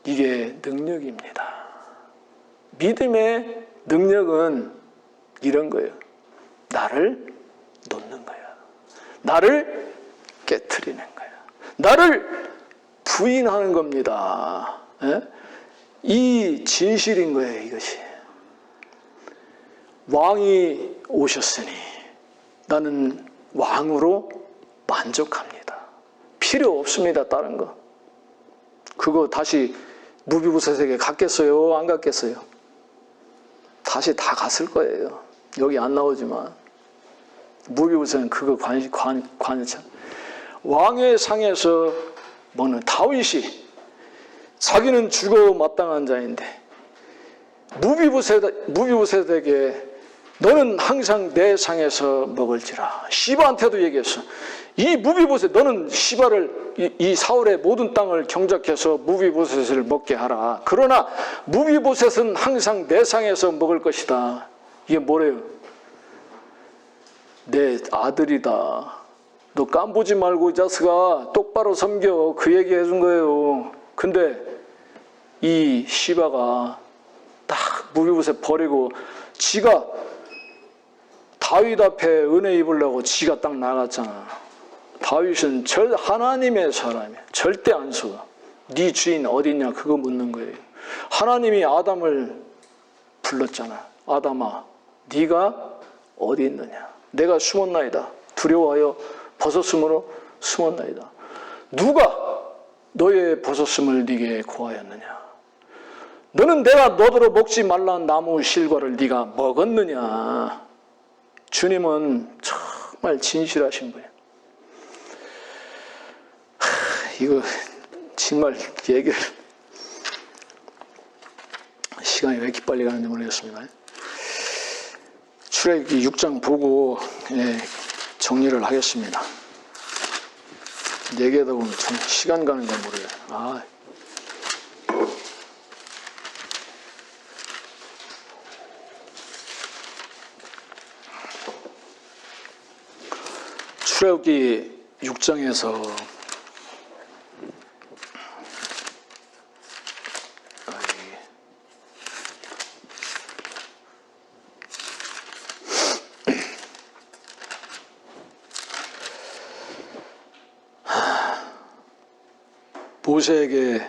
이게 능력입니다. 믿음의 능력은 이런 거예요. 나를 놓는 거야. 나를 깨트리는 거야. 나를 부인하는 겁니다. 에? 이 진실인 거예요, 이것이. 왕이 오셨으니 나는 왕으로 만족합니다. 필요 없습니다, 다른 거. 그거 다시 무비보셋에게 갔겠어요? 안 갔겠어요? 다시 다 갔을 거예요. 여기 안 나오지만 무비보셋은 그거 관여참. 왕의 상에서 먹는 다윗이 자기는 죽어 마땅한 자인데 무비보셋에게 너는 항상 내 상에서 먹을지라. 시바한테도 얘기했어. 이 무비보셋, 너는 시바를 이 사울의 모든 땅을 경작해서 무비보셋을 먹게 하라. 그러나 무비보셋은 항상 내 상에서 먹을 것이다. 이게 뭐래요? 내 아들이다. 너 깜보지 말고 이 자식아 똑바로 섬겨. 그 얘기 해준 거예요. 근데 이 시바가 딱 무비보셋 버리고 지가 다윗 앞에 은혜 입으려고 지가 딱 나갔잖아. 다윗은 하나님의 사람이야. 절대 안 속아. 네 주인 어딨냐 그거 묻는 거예요. 하나님이 아담을 불렀잖아. 아담아 네가 어디 있느냐. 내가 숨었나이다. 두려워하여 벗었으므로 숨었나이다. 누가 너의 벗었음을 네게 고하였느냐. 너는 내가 너더러 먹지 말라는 나무 실과를 네가 먹었느냐. 주님은 정말 진실하신 분이에요. 이거 정말 얘기를 시간이 왜 이렇게 빨리 가는지 모르겠습니다. 출애굽기 6장 보고 정리를 하겠습니다. 얘기하다 보면 참 시간 가는 줄 모르요. 출애굽기 6장에서 모세에게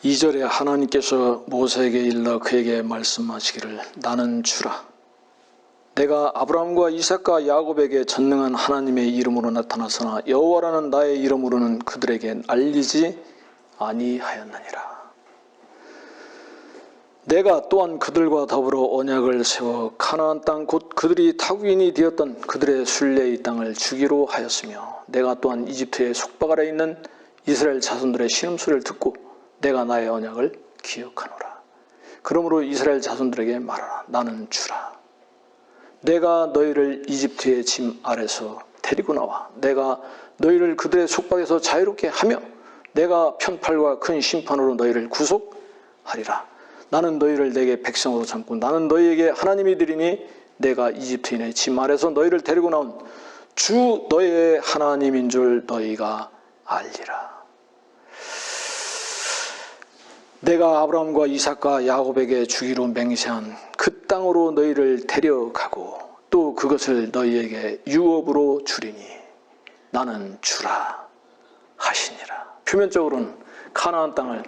2절에 하나님께서 모세에게 일러 그에게 말씀하시기를 나는 주라 내가 아브라함과 이삭과 야곱에게 전능한 하나님의 이름으로 나타나서나 여호와라는 나의 이름으로는 그들에게 알리지 아니하였느니라. 내가 또한 그들과 더불어 언약을 세워 가나안 땅 곧 그들이 타국인이 되었던 그들의 순례의 땅을 주기로 하였으며 내가 또한 이집트의 속박 아래 있는 이스라엘 자손들의 신음소리를 듣고 내가 나의 언약을 기억하노라. 그러므로 이스라엘 자손들에게 말하라. 나는 주라. 내가 너희를 이집트의 짐 아래서 데리고 나와 내가 너희를 그들의 속박에서 자유롭게 하며 내가 편팔과 큰 심판으로 너희를 구속하리라. 나는 너희를 내게 백성으로 삼고 나는 너희에게 하나님이 되리니 내가 이집트인의 짐 아래서 너희를 데리고 나온 주 너희의 하나님인 줄 너희가 알리라. 내가 아브라함과 이삭과 야곱에게 주기로 맹세한 그 땅으로 너희를 데려가고 또 그것을 너희에게 유업으로 주리니 나는 주라 하시니라. 표면적으로는 가나안 땅을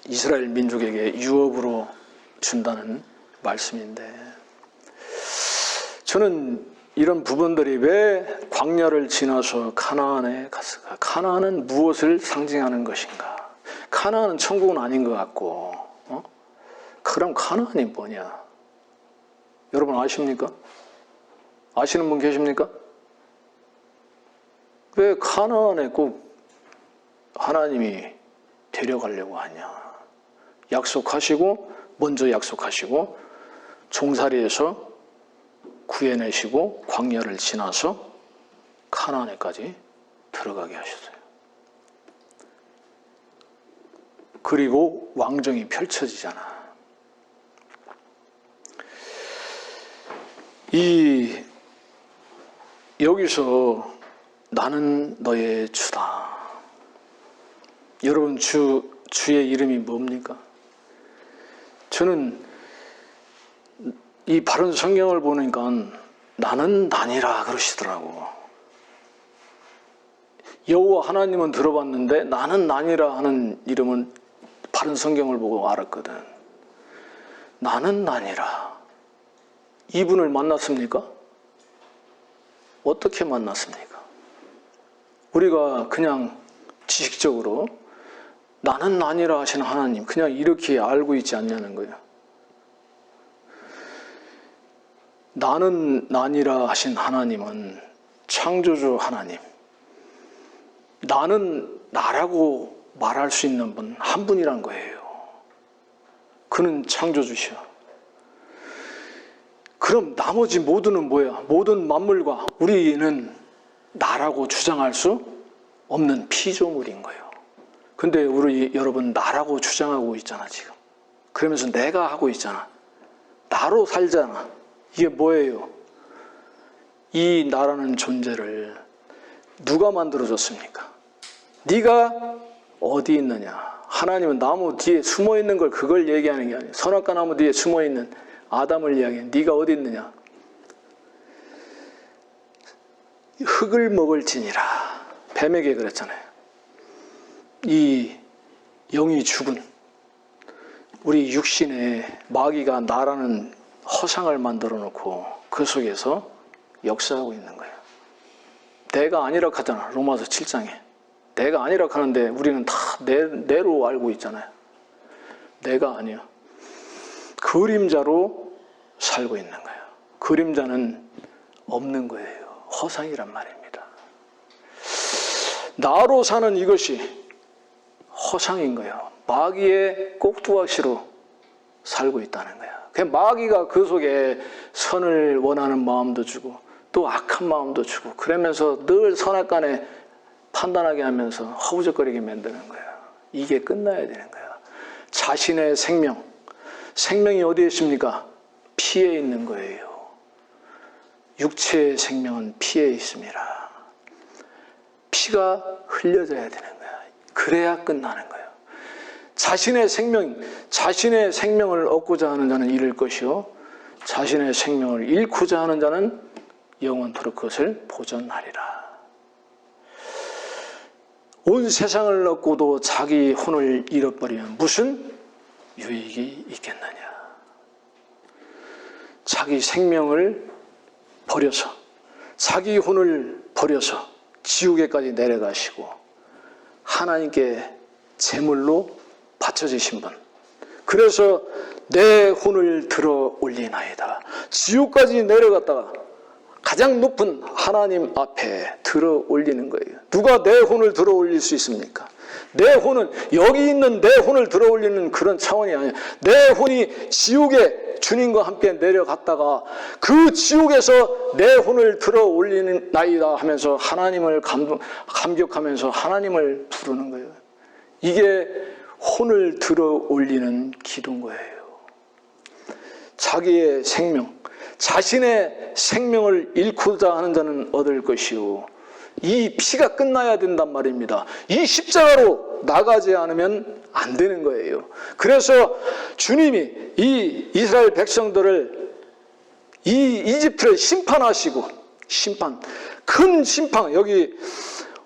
이스라엘 민족에게 유업으로 준다는 말씀인데 저는 이런 부분들이 왜 광야를 지나서 가나안에 갔을까? 가나안은 무엇을 상징하는 것인가? 가나안은 천국은 아닌 것 같고 그럼 가나안이 뭐냐? 여러분 아십니까? 아시는 분 계십니까? 왜 가나안에 꼭 하나님이 데려가려고 하냐? 약속하시고 먼저 약속하시고 종살이에서 구해내시고 광야를 지나서 가나안에까지 들어가게 하셨어요. 그리고 왕정이 펼쳐지잖아. 여기서 나는 너의 주다. 여러분 주의 이름이 뭡니까? 저는 이 바른 성경을 보니까 나는 나니라 그러시더라고. 여호와 하나님은 들어봤는데 나는 나니라 하는 이름은 바른 성경을 보고 알았거든. 나는 나니라. 이분을 만났습니까? 어떻게 만났습니까? 우리가 그냥 지식적으로 나는 나니라 하시는 하나님 그냥 이렇게 알고 있지 않냐는 거예요. 나는 나니라 하신 하나님은 창조주 하나님. 나는 나라고 말할 수 있는 분 한 분이란 거예요. 그는 창조주시여. 그럼 나머지 모두는 뭐야? 모든 만물과 우리는 나라고 주장할 수 없는 피조물인 거예요. 근데 우리 여러분 나라고 주장하고 있잖아 지금. 그러면서 내가 하고 있잖아. 나로 살잖아. 이게 뭐예요? 이 나라는 존재를 누가 만들어줬습니까? 네가 어디 있느냐? 하나님은 나무 뒤에 숨어있는 걸 그걸 얘기하는 게 아니에요. 선악과 나무 뒤에 숨어있는 아담을 이야기해. 네가 어디 있느냐? 흙을 먹을지니라. 뱀에게 그랬잖아요. 이 영이 죽은 우리 육신에 마귀가 나라는 허상을 만들어 놓고 그 속에서 역사하고 있는 거예요. 내가 아니라 하잖아. 로마서 7장에. 내가 아니라 하는데 우리는 다 내로 알고 있잖아요. 내가 아니야. 그림자로 살고 있는 거예요. 그림자는 없는 거예요. 허상이란 말입니다. 나로 사는 이것이 허상인 거예요. 마귀의 꼭두각시로 살고 있다는 거예요. 마귀가 그 속에 선을 원하는 마음도 주고 또 악한 마음도 주고 그러면서 늘 선악간에 판단하게 하면서 허우적거리게 만드는 거예요. 이게 끝나야 되는 거예요. 자신의 생명이 어디에 있습니까? 피에 있는 거예요. 육체의 생명은 피에 있습니다. 피가 흘려져야 되는 거예요. 그래야 끝나는 거예요. 자신의 생명을 얻고자 하는 자는 잃을 것이요 자신의 생명을 잃고자 하는 자는 영원토록 그것을 보존하리라. 온 세상을 얻고도 자기 혼을 잃어버리면 무슨 유익이 있겠느냐. 자기 생명을 버려서 자기 혼을 버려서 지옥에까지 내려가시고 하나님께 제물로 바쳐지신 분, 그래서 내 혼을 들어 올리나이다. 지옥까지 내려갔다가 가장 높은 하나님 앞에 들어 올리는 거예요. 누가 내 혼을 들어 올릴 수 있습니까? 내 혼은 여기 있는 내 혼을 들어 올리는 그런 차원이 아니에요. 내 혼이 지옥에 주님과 함께 내려갔다가 그 지옥에서 내 혼을 들어 올리는 나이다 하면서 하나님을 감격하면서 하나님을 부르는 거예요. 이게 혼을 들어 올리는 기도인 거예요. 자기의 자신의 생명을 잃고자 하는 자는 얻을 것이요 이 피가 끝나야 된단 말입니다. 이 십자가로 나가지 않으면 안 되는 거예요. 그래서 주님이 이 이스라엘 백성들을 이 이집트를 심판하시고 큰 심판 여기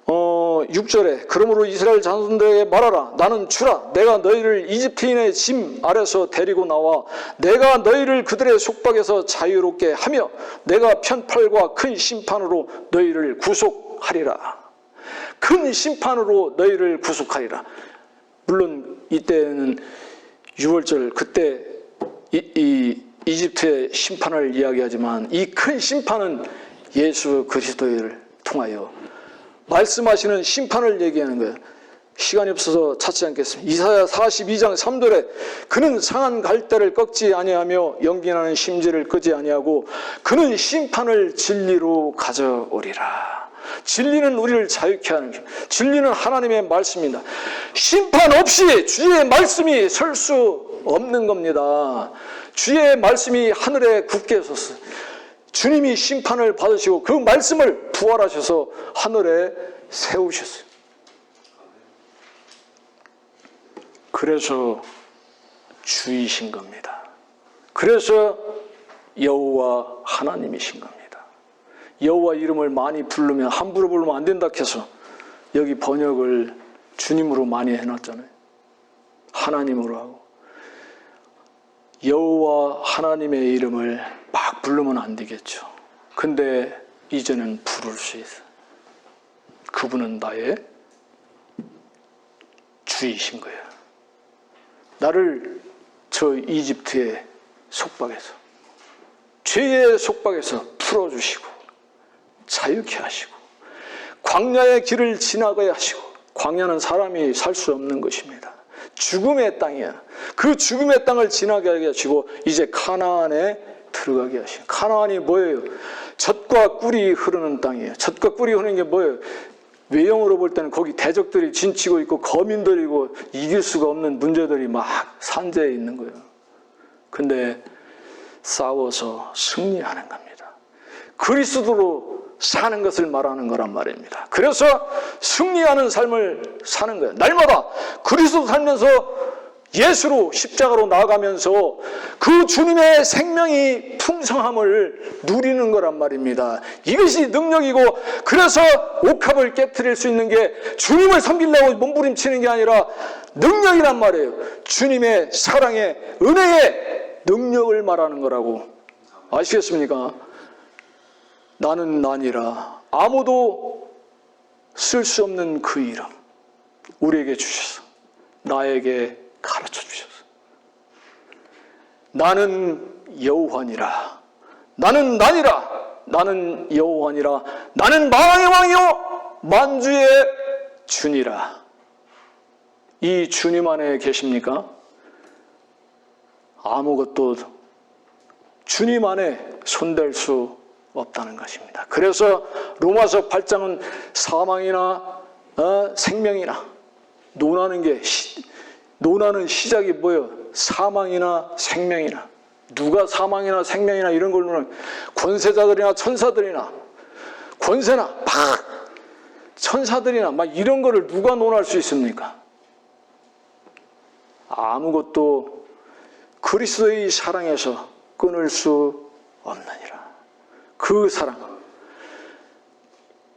6절에 그러므로 이스라엘 자손들에게 말하라. 나는 주라. 내가 너희를 이집트인의 짐 아래서 데리고 나와 내가 너희를 그들의 속박에서 자유롭게 하며 내가 편팔과 큰 심판으로 너희를 구속하리라. 큰 심판으로 너희를 구속하리라. 물론 이때는 6월절 그때 이 이집트의 심판을 이야기하지만 이 큰 심판은 예수 그리스도를 통하여 말씀하시는 심판을 얘기하는 거예요. 시간이 없어서 찾지 않겠습니다. 이사야 42장 3절에 그는 상한 갈대를 꺾지 아니하며 연기나는 심지를 끄지 아니하고 그는 심판을 진리로 가져오리라. 진리는 우리를 자유케 하는 것. 진리는 하나님의 말씀입니다. 심판 없이 주의 말씀이 설 수 없는 겁니다. 주의 말씀이 하늘에 굳게 섰어요. 주님이 심판을 받으시고 그 말씀을 부활하셔서 하늘에 세우셨어요. 그래서 주이신 겁니다. 그래서 여호와 하나님이신 겁니다. 여호와 이름을 많이 부르면 함부로 부르면 안 된다 해서 여기 번역을 주님으로 많이 해놨잖아요. 하나님으로 하고 여호와 하나님의 이름을 막 부르면 안 되겠죠. 근데 이제는 부를 수 있어요. 그분은 나의 주이신 거예요. 나를 저 이집트의 속박에서 죄의 속박에서 풀어주시고 자유케 하시고 광야의 길을 지나가게 하시고 광야는 사람이 살 수 없는 것입니다. 죽음의 땅이야. 그 죽음의 땅을 지나게 하시고 이제 가나안에 들어가게 하시고 가나안이 뭐예요? 젖과 꿀이 흐르는 땅이에요. 젖과 꿀이 흐르는 게 뭐예요? 외형으로 볼 때는 거기 대적들이 진치고 있고 거민들이고 이길 수가 없는 문제들이 막 산재해 있는 거예요. 근데 싸워서 승리하는 겁니다. 그리스도로 사는 것을 말하는 거란 말입니다. 그래서 승리하는 삶을 사는 거예요. 날마다 그리스도 살면서 예수로 십자가로 나아가면서 그 주님의 생명이 풍성함을 누리는 거란 말입니다. 이것이 능력이고 그래서 옥합을 깨트릴 수 있는 게 주님을 섬기려고 몸부림치는 게 아니라 능력이란 말이에요. 주님의 사랑의 은혜의 능력을 말하는 거라고. 아시겠습니까? 나는 나니라. 아무도 쓸 수 없는 그 이름 우리에게 주셔서 나에게 가르쳐 주셔서 나는 여호와니라. 나는 나니라. 나는 여호와니라. 나는 만왕의 왕이요 만주의 주니라. 이 주님 안에 계십니까? 아무것도 주님 안에 손댈 수 없다는 것입니다. 그래서 로마서 8장은 사망이나 생명이나 논하는 시작이 뭐예요? 사망이나 생명이나. 누가 사망이나 생명이나 이런 걸 논하는, 권세자들이나 천사들이나 권세나 막 천사들이나 막 이런 거를 누가 논할 수 있습니까? 아무것도 그리스도의 사랑에서 끊을 수 없느니라. 그 사랑,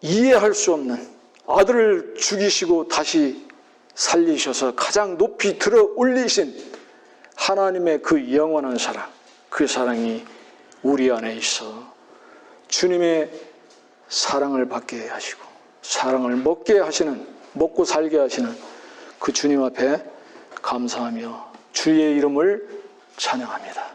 이해할 수 없는, 아들을 죽이시고 다시 살리셔서 가장 높이 들어 올리신 하나님의 그 영원한 사랑, 그 사랑이 우리 안에 있어 주님의 사랑을 받게 하시고 사랑을 먹고 살게 하시는 그 주님 앞에 감사하며 주의 이름을 찬양합니다.